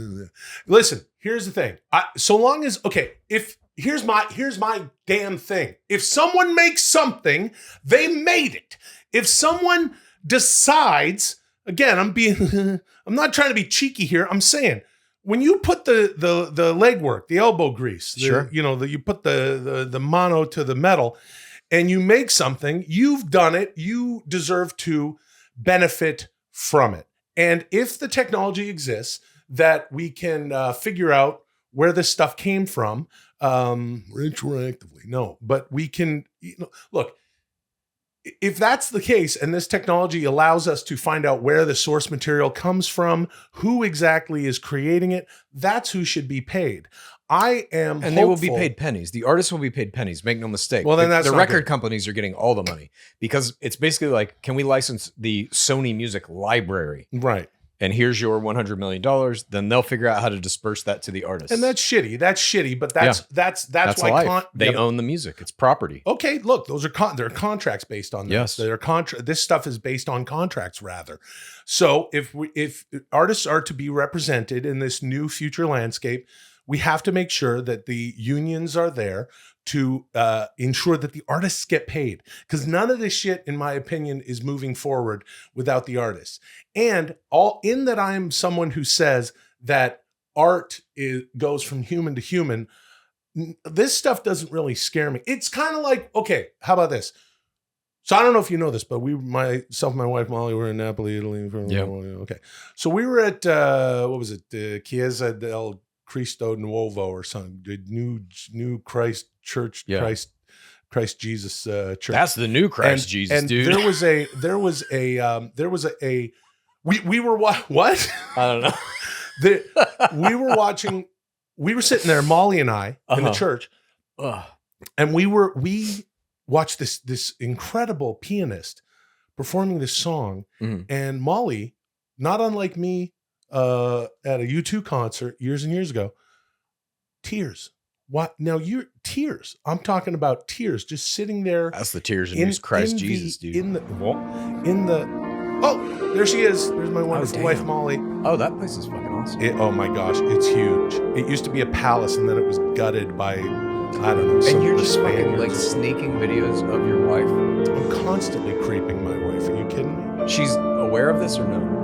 Listen, here's the thing. So long as, okay, if here's my damn thing. If someone makes something, they made it. If someone decides, again, I'm not trying to be cheeky here. I'm saying when you put the legwork, the elbow grease, Sure. you put the mono to the metal, and you make something, you've done it. You deserve to benefit from it. And if the technology exists that we can figure out where this stuff came from, retroactively, no, but we can, look, if that's the case and this technology allows us to find out where the source material comes from, who exactly is creating it, that's who should be paid. I am And they will be paid pennies. The artists will be paid pennies. Make no mistake. Well, then that's the not record good. companies are getting all the money because it's basically like, can we license the Sony music library? Right. And here's your $100 million. Then they'll figure out how to disperse that to the artists. And that's shitty. But that's why life. They own the music. It's property. Okay, look, those are there are contracts based on this. Yes. This stuff is based on contracts rather. So if artists are to be represented in this new future landscape, we have to make sure that the unions are there to ensure that the artists get paid, because none of this shit, in my opinion, is moving forward without the artists. And I am someone who says that art goes from human to human. This stuff doesn't really scare me. It's kind of like, okay, how about this? So I don't know if you know this, but myself and my wife Molly were in Napoli, Italy. Yeah. Okay. So we were at what was it? Chiesa del Cristo Nuovo or something. The new Christ Church, Yeah. Christ Jesus Church. That's the new Christ Jesus, and dude. There was a we were what? I don't know. We were sitting there, Molly and I, in the Uh-huh. church, Ugh. and we watched this incredible pianist performing this song, Mhm. and Molly, not unlike me, at a U2 concert years and years ago, tears. What? Now you're tears. I'm talking about tears, just sitting there. That's the tears in Christ Jesus, dude. Oh, there she is. There's my wonderful damn. wife, Molly. Oh, that place is fucking awesome. Oh my gosh, it's huge. It used to be a palace, and then it was gutted by, I don't know, some And you're of the just fucking Spaniards. like snaking videos of your wife. I'm constantly creeping my wife. Are you kidding me? She's aware of this or no?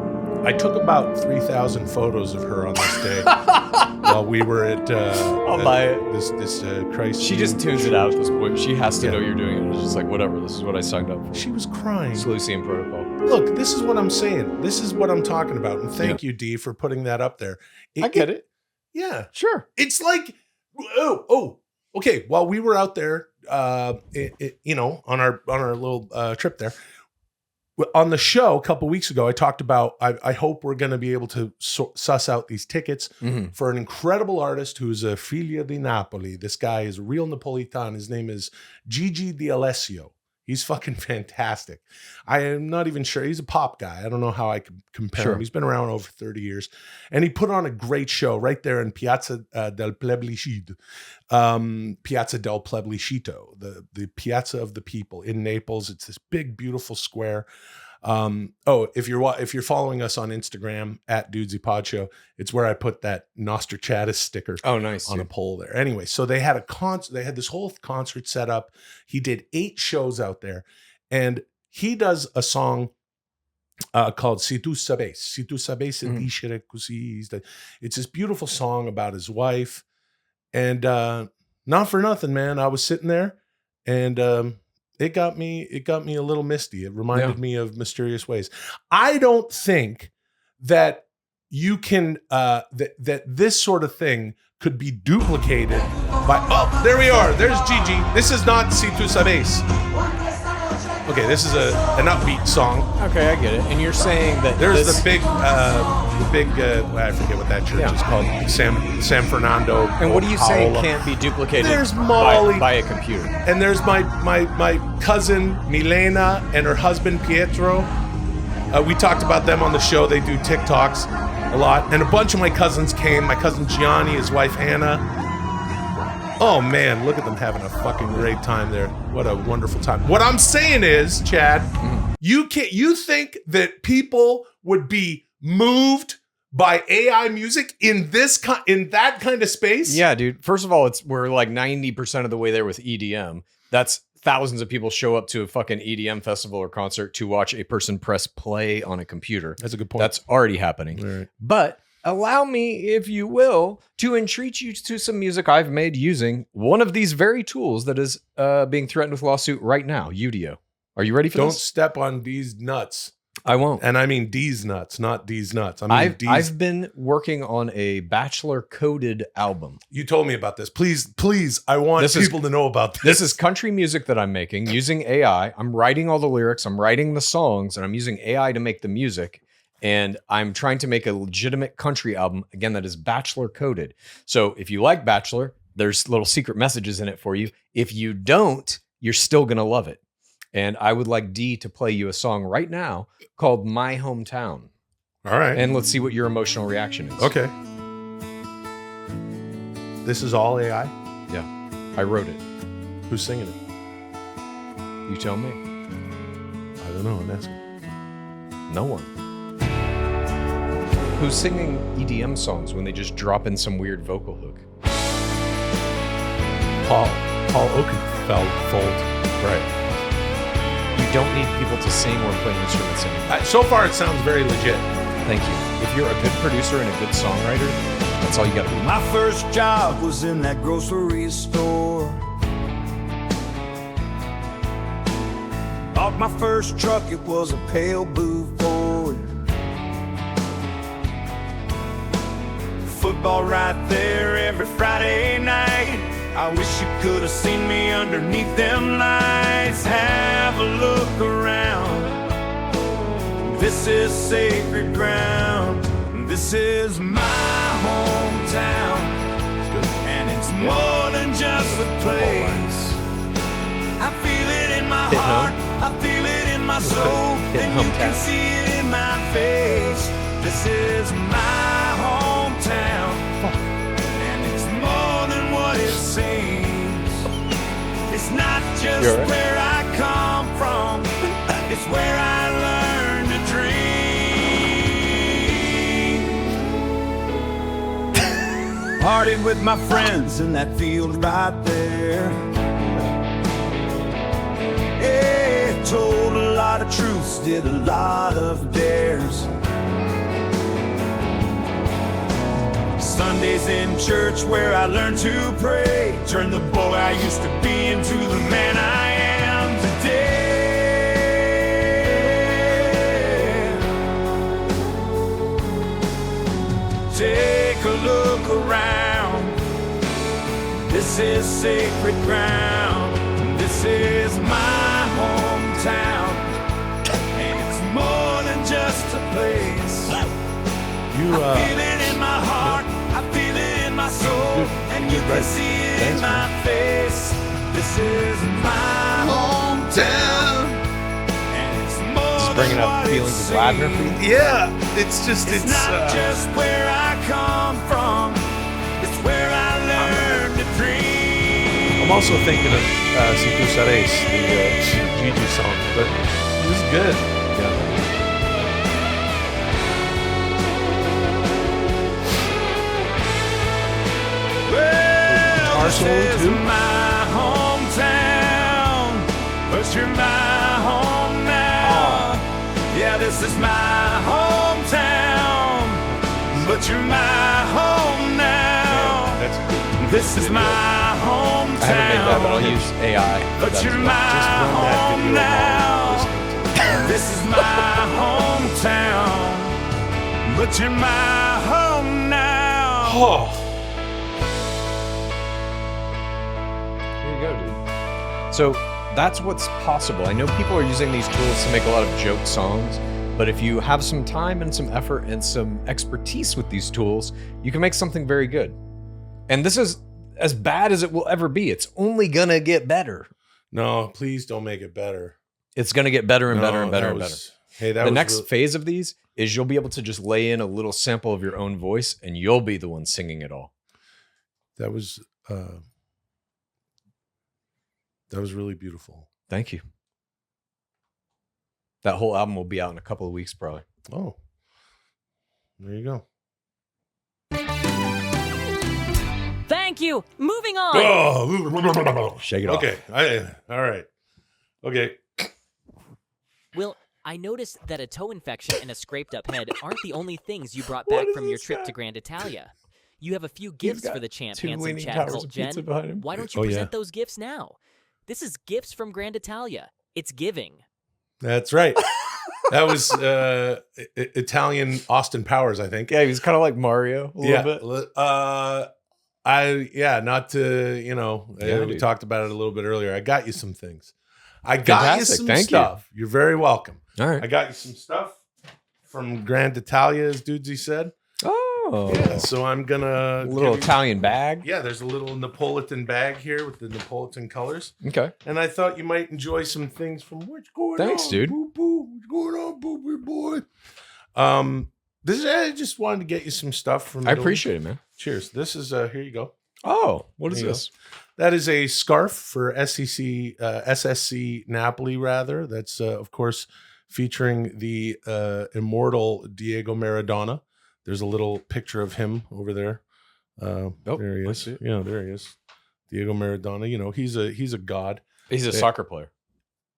I took about 3,000 photos of her on this day while we were at I'll buy it. This Christ. She just tunes it out at this point. She has to Yeah. know you're doing it. It's just like, whatever. This is what I signed up for. She was crying. Seleucian protocol. Look, this is what I'm saying. This is what I'm talking about. And thank you, Dee, for putting that up there. I get it. Yeah. Sure. It's like, okay. While we were out there, on our little trip there, on the show a couple weeks ago, I talked about, I hope we're going to be able to suss out these tickets Mm-hmm. for an incredible artist who's a Figlia di Napoli. This guy is a real Napolitan. His name is Gigi D'Alessio. He's fucking fantastic. I am not even sure. He's a pop guy. I don't know how I could compare Sure. him. He's been around over 30 years. And he put on a great show right there in Piazza del Plebiscito. Piazza del Plebiscito, the Piazza of the People in Naples. It's this big, beautiful square. If you're following us on Instagram at Dudesy Pod Show, it's where I put that Nostradamus sticker Oh, nice. on a pole there. Anyway, so they had they had this whole concert set up. He did 8 shows out there, and he does a song called Si tu sabessi dicere così. It's this beautiful song about his wife, and not for nothing, man. I was sitting there, and it got me a little misty. It reminded me of Mysterious Ways. I don't think that you can that this sort of thing could be duplicated by. Oh, there we are. There's Gigi. This is not Si tu sabes. Okay, this is an upbeat song. Okay, I get it. And you're saying that There's this, the big I forget what that church is called. San Fernando. And what do you say Paola. can't be duplicated There's Molly. by a computer? And there's my cousin Milena and her husband Pietro. We talked about them on the show. They do TikToks a lot. And a bunch of my cousins came. My cousin Gianni, his wife Hannah. Oh man, look at them having a fucking great time there. What a wonderful time. What I'm saying is, Chad, you think that people would be moved by AI music in that kind of space? Yeah, dude. First of all, we're like 90% of the way there with EDM. That's thousands of people show up to a fucking EDM festival or concert to watch a person press play on a computer. That's a good point. That's already happening. Right. But allow me, if you will, to entreat you to some music I've made using one of these very tools that is being threatened with lawsuit right now, Udio. Are you ready for Don't this? step on these nuts. I won't. And I mean D's nuts, not these nuts. I mean D's. I've been working on a Bachelor coded album. You told me about this. Please, I want people to know about this. This is country music that I'm making using AI. I'm writing all the lyrics, I'm writing the songs, and I'm using AI to make the music. And I'm trying to make a legitimate country album, again, that is Bachelor coded. So if you like Bachelor, there's little secret messages in it for you. If you don't, you're still going to love it. And I would like D to play you a song right now called My Hometown. All right. And let's see what your emotional reaction is. Okay. This is all AI? Yeah. I wrote it. Who's singing it? You tell me. I don't know. I'm asking. No one. Who's singing EDM songs when they just drop in some weird vocal hook? Paul Oakenfold. Right. You don't need people to sing or play instruments anymore. So far, it sounds very legit. Thank you. If you're a good producer and a good songwriter, that's all you got to do. My first job was in that grocery store. Bought my first truck, it was a pale blue Ford. Football right there every Friday night. I wish you could have seen me underneath them lights. Have a look around. This is sacred ground. This is my hometown. And it's more than just a place. I feel it in my heart. I feel it in my soul. And you can see it in my face. This is my hometown. And it's more than what it seems. It's not just where I come from. It's where I learned to dream. Partied with my friends in that field right there. Yeah, told a lot of truths, did a lot of dares. Sundays in church where I learned to pray. Turned the boy I used to be into the man I am today. Take a look around. This is sacred ground. This is my hometown. And it's more than just a place. I feel it in my heart. I feel it in my soul, and you can see it in my face. This is my hometown, and it's more bringing than up what feelings it of Wagner for seems. you? Yeah, it's not just where I come from. It's where I learned to dream. I'm also thinking of Si Tu Sares, the Gigi song, but it was good. Yeah. This is my hometown, but you're my home now. Yeah, this is my hometown, but you're my home now. This is my hometown. I haven't made that, but I'll use AI. But you're my home now. This is my hometown, but you're my home now. Oh. Go, dude. So that's what's possible. I know people are using these tools to make a lot of joke songs, but if you have some time and some effort and some expertise with these tools, you can make something very good. And this is as bad as it will ever be. It's only gonna get better. No, please don't make it better. It's gonna get better and better and better and better. Hey, the next phase of these is you'll be able to just lay in a little sample of your own voice, and you'll be the one singing it all. That was really beautiful. Thank you. That whole album will be out in a couple of weeks, probably. Oh, there you go. Thank you. Moving on. Oh, Shake it off. Okay. All right. Okay. Will, I noticed that a toe infection and a scraped up head aren't the only things you brought back from your trip to Grand Italia. You have a few gifts for the champ, two Handsome leaning Chad towers of pizza Kultgen. behind him. Why don't you Oh, present yeah. those gifts now? This is gifts from Grand Italia. It's giving. That's right. That was Italian Austin Powers, I think. Yeah, he was kind of like Mario a little bit. Not to, Yeah, we dude. talked about it a little bit earlier. I got you some things. I got Fantastic. you some Thank you. stuff. You're very welcome. All right. I got you some stuff from Grand Italia, as Dudesy said. Oh, Yeah, so I'm gonna a little give you- Italian bag. Yeah, there's a little Neapolitan bag here with the Neapolitan colors, Okay. and I thought you might enjoy some things from what's going on. Thanks, dude. Boo boo, what's going on, boo boo boy? I just wanted to get you some stuff from. I appreciate it, man. Cheers. This is here you go. Oh, what is There you this? That is a scarf for SSC Napoli, rather. That's of course featuring the immortal Diego Maradona. There's a little picture of him over there. There he I is. see it. Yeah, there he is. Diego Maradona. He's a god. He's a Yeah. soccer player.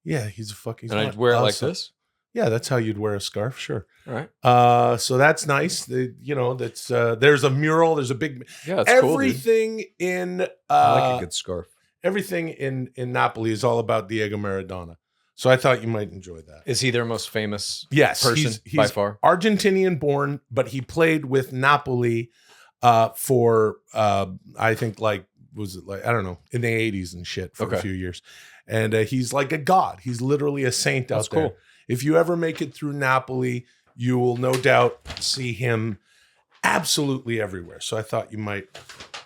Yeah, he's a fucking. And I'd wear it like this. Yeah, that's how you'd wear a scarf. Sure. All right. So that's nice. That's there's a mural. There's a big Yeah, that's cool, dude. everything in I like a good scarf. everything in Napoli is all about Diego Maradona. So I thought you might enjoy that. Is he their most famous Yes, person he's by far? Argentinian born, but he played with Napoli for I think I don't know, in the 80s and shit for a Okay. few years. And he's like a god. He's literally a saint That's out there. cool. If you ever make it through Napoli, you will no doubt see him absolutely everywhere. So I thought you might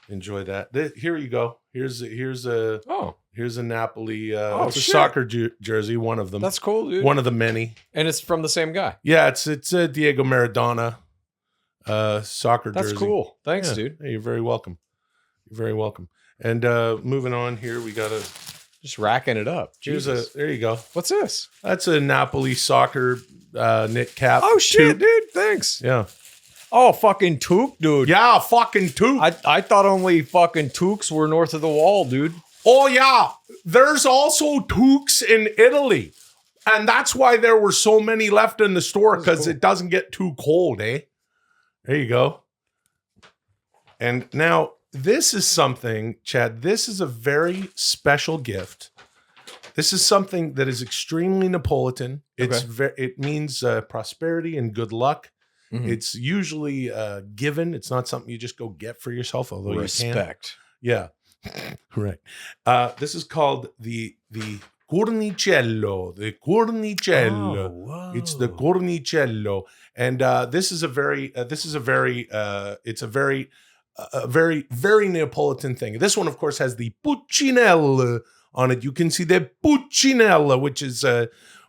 enjoy that. Here you go. Here's a Oh, Napoli Oh, it's a shit. soccer jersey, one of them. that's cool, dude. one of the many. And it's from the same guy. Yeah, it's Diego Maradona soccer That's jersey. cool. Thanks, Yeah. dude. Hey, you're very welcome. You're very welcome. And moving on here, we got Just racking it up. Jesus. there you go. What's this? That's a Napoli soccer knit cap. Oh shit, Toque. dude. Thanks. Yeah. Oh, fucking toque, dude. Yeah, fucking toque. I thought only fucking toques were north of the wall, dude. Oh yeah, there's also toques in Italy. And that's why there were so many left in the store, because it doesn't get too cold, eh? There you go. And now this is something, Chad, this is a very special gift. This is something that is extremely Neapolitan. It means prosperity and good luck. Mhm. It's usually given. It's not something you just go get for yourself, although you can. Respect. Yeah, right. This is called the cornicello. The cornicello. whoa. It's the cornicello, and this is a very very Neapolitan thing. This one, of course, has the puccinella on it. You can see the puccinella, which is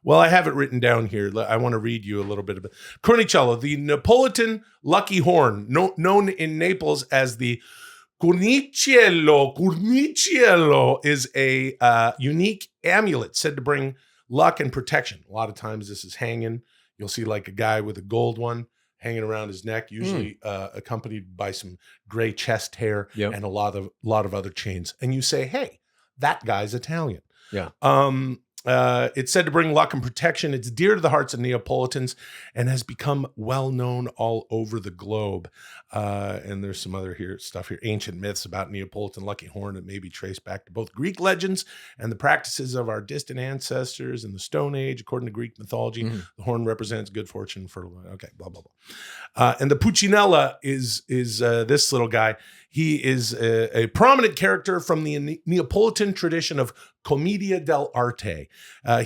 well, I have it written down here. I want to read you a little bit of it. Cornicello, the Neapolitan lucky horn, known in Naples as the cornicello. Cornicello is a unique amulet said to bring luck and protection. A lot of times this is hanging. You'll see like a guy with a gold one hanging around his neck, usually accompanied by some gray chest hair Yep. and a lot of other chains. And you say, hey, that guy's Italian. Yeah. It's said to bring luck and protection. It's dear to the hearts of Neapolitans and has become well known all over the globe. And there's some other stuff here. Ancient myths about Neapolitan lucky horn that may be traced back to both Greek legends and the practices of our distant ancestors in the Stone Age. According to Greek mythology, the horn represents good fortune for blah blah blah. And the Puccinella is this little guy. He is a prominent character from the Neapolitan tradition of commedia dell'arte.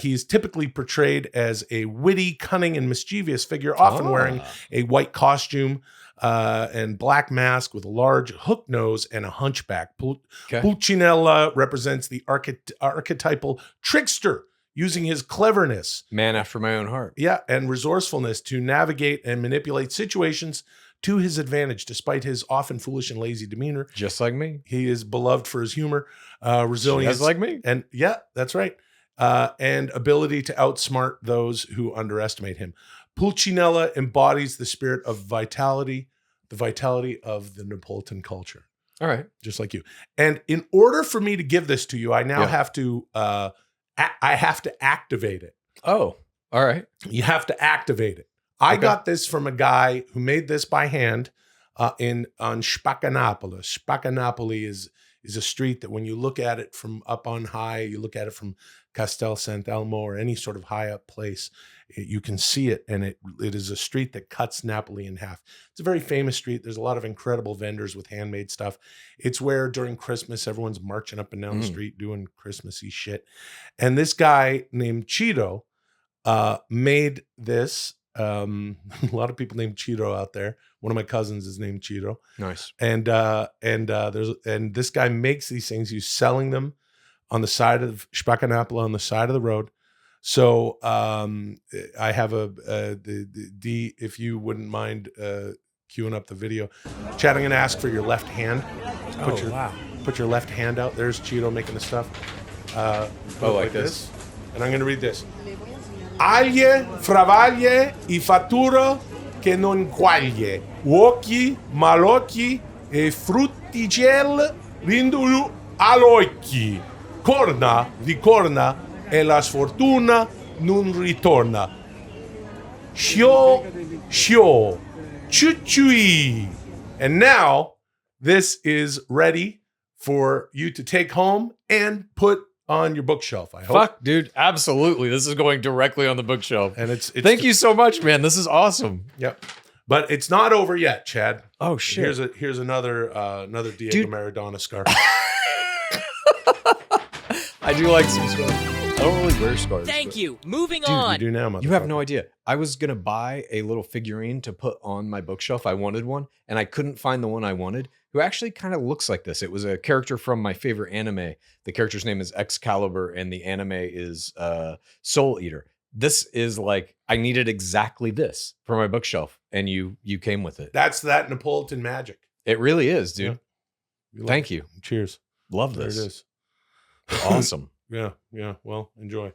He's typically portrayed as a witty, cunning, and mischievous figure, often wearing a white costume and black mask with a large hook nose and a hunchback. Pulcinella represents the archetypal trickster, using his cleverness, Man after my own heart. and resourcefulness to navigate and manipulate situations to his advantage, despite his often foolish and lazy demeanor. Just like me. He is beloved for his humor, resilience, Just like me. and that's right, and ability to outsmart those who underestimate him. Pulcinella embodies the spirit of vitality, the vitality of the Neapolitan culture. All right. just like you. And in order for me to give this to you, I now Yeah. have to I have to activate it. Oh, all right. You have to activate it. I Okay. got this from a guy who made this by hand on Spaccanapoli. Spaccanapoli is a street that when you look at it from up on high, you look at it from Castel Sant'Elmo or any sort of high up place, you can see it, and it is a street that cuts Napoli in half. It's a very famous street. There's a lot of incredible vendors with handmade stuff. It's where during Christmas everyone's marching up and down the street doing Christmassy shit. And this guy named Cheeto made this. A lot of people named Cheeto out there. One of my cousins is named Cheeto. Nice. And this guy makes these things. He's selling them on the side of Spaccanapoli, on the side of the road. So I have if you wouldn't mind queuing up the video. Chad, I'm going to ask for your left hand. Put your left hand out. There's Cheeto making the stuff. Like this. And I'm going to read this. Aglie, fravaglie, I fattura che non quaglie, uocchi, malocchi e frutticel rindulu alocchi. Corna, ricorna, e la sfortuna non ritorna. Shio, shio, chuchui. And now this is ready for you to take home and put on your bookshelf, I hope. Fuck, dude. Absolutely. This is going directly on the bookshelf. And it's Thank you so much, man. This is awesome. Yep. But it's not over yet, Chad. Oh, shit. Here's another Diego Dude. Maradona scarf. I do like some scarves. I don't really wear scarves. Thank you. Moving You on. do now, motherfucker. You have no idea. I was going to buy a little figurine to put on my bookshelf. I wanted one, and I couldn't find the one I wanted, who actually kind of looks like this. It was a character from my favorite anime. The character's name is Excalibur, and the anime is Soul Eater. This is like, I needed exactly this for my bookshelf, and you came with it. That's that Neapolitan magic. It really is, dude. Yeah. Thank you. Cheers. Love There this. it is. Awesome. Yeah. Well, enjoy.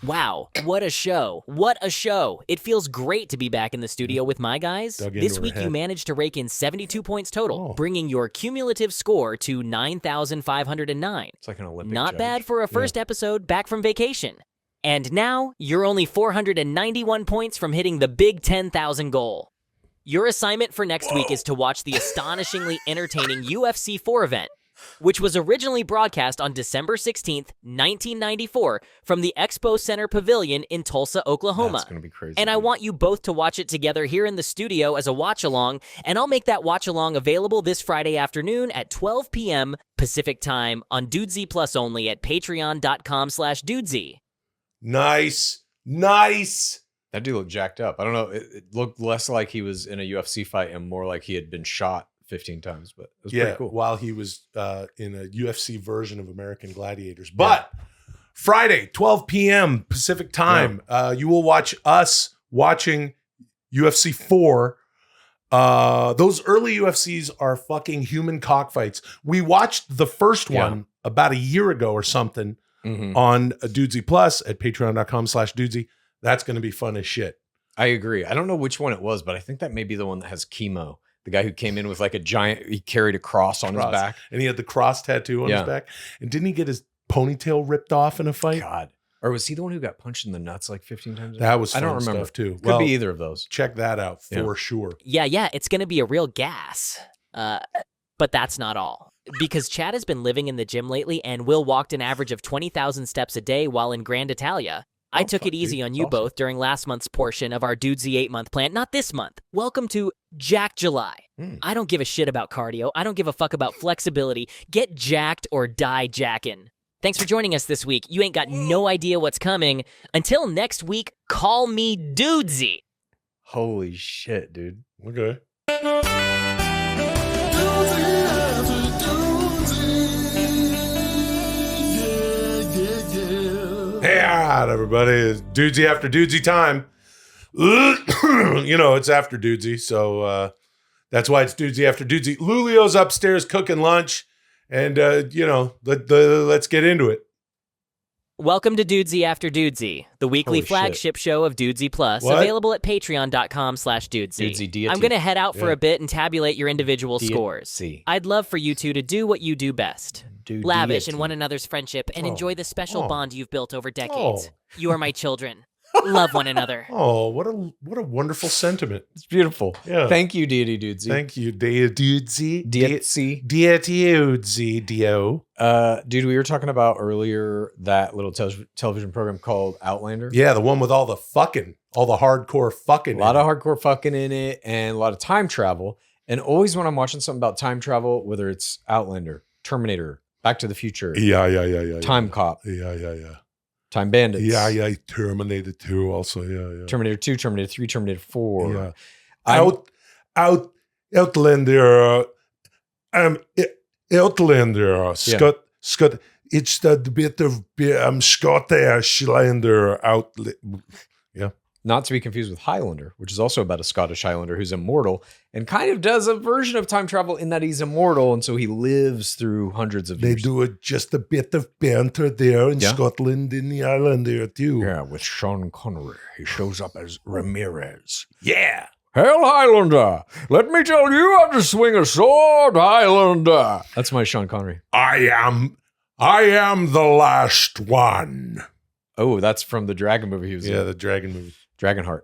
Wow, what a show. What a show. It feels great to be back in the studio with my guys. Dug into This her week you head. managed to rake in 72 points total, Oh. bringing your cumulative score to 9,509. It's like an Olympic Not judge. bad for a first episode back from vacation. And now, you're only 491 points from hitting the big 10,000 goal. Your assignment for next week is to watch the astonishingly entertaining UFC 4 event, which was originally broadcast on December 16th, 1994, from the Expo Center Pavilion in Tulsa, Oklahoma. That's going to be crazy. And I want you both to watch it together here in the studio as a watch-along, and I'll make that watch-along available this Friday afternoon at 12 p.m. Pacific Time on Dudesy Plus only at patreon.com/Dudesy. Nice. That dude looked jacked up. I don't know. It looked less like he was in a UFC fight and more like he had been shot 15 times, but it was Yeah, pretty cool. while he was in a UFC version of American Gladiators. But Friday, 12 p.m. Pacific time, you will watch us watching UFC 4. Those early UFCs are fucking human cockfights. We watched the first one about a year ago or something on Dudesy Plus at patreon.com/Dudesy. That's going to be fun as shit. I agree. I don't know which one it was, but I think that may be the one that has chemo. The guy who came in with like a giant, he carried a cross on his back. And he had the cross tattoo on his back. And didn't he get his ponytail ripped off in a fight? God. Or was he the one who got punched in the nuts like 15 times? That was fun I don't remember. stuff too. Could be either of those. Check that out for sure. Yeah, it's going to be a real gas. But that's not all. Because Chad has been living in the gym lately, and Will walked an average of 20,000 steps a day while in Grand Italia. I took it easy on you both during last month's portion of our Dudesy 8-month plan. Not this month. Welcome to Jack July. I don't give a shit about cardio. I don't give a fuck about flexibility. Get jacked or die jackin'. Thanks for joining us this week. You ain't got no idea what's coming. Until next week, call me Dudesy. Holy shit, dude. Okay. Hey, all right, everybody. It's Dudesy after Dudesy time. It's after Dudesy, so that's why it's Dudesy after Dudesy. Lulio's upstairs cooking lunch, and let's get into it. Welcome to Dudesy After Dudesy, the weekly Holy shit. flagship show of Dudesy Plus, What? available at patreon.com/Dudesy. Dudesy deity. I'm going to head out for Yeah. a bit and tabulate your individual scores. Deity. I'd love for you two to do what you do best. Lavish Deity. in one another's friendship and enjoy the special Oh. bond you've built over decades. Oh. You are my children. Love one another. Oh, what a wonderful sentiment. It's beautiful. Yeah. Thank you, Deity Dudesy. Thank you, Dudesy. Deity. Dudesy, Dio. Dude, we were talking about earlier that little television program called Outlander. Yeah, the one with all the fucking, all the hardcore fucking. A lot of hardcore fucking in it and a lot of time travel. And always when I'm watching something about time travel, whether it's Outlander, Terminator, Back to the Future, Yeah. Time Cop, Yeah. Time Bandits, Yeah. Terminator 2 also. Yeah. Terminator 2, Terminator 3, Terminator 4. Yeah. I'm- Outlander. Outlander. Scott. It's that bit of Scottish Lander Outlander. Not to be confused with Highlander, which is also about a Scottish Highlander who's immortal and kind of does a version of time travel in that he's immortal. And so he lives through hundreds of They years. do just a bit of banter there in Yeah. Scotland in the island there too. Yeah, with Sean Connery. He shows up as Ramirez. Yeah. Hail Highlander! Let me tell you how to swing a sword, Highlander! That's my Sean Connery. I am the last one. Oh, that's from the Dragon movie he was in. The dragon movie. Dragonheart.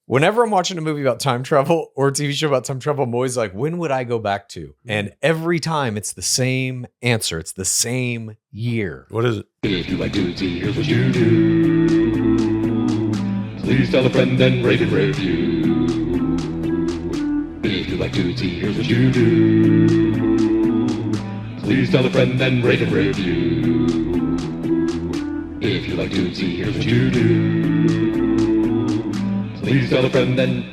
Whenever I'm watching a movie about time travel or a TV show about time travel, I'm always like, when would I go back to? And every time it's the same answer. It's the same year. What is it? If you like Dudesy, here's what you do. Please tell a friend and rate and review. If you like Dudesy, here's what you do. Please tell a friend and rate and review. If you like Dudesy, here's what you do. Please tell a friend and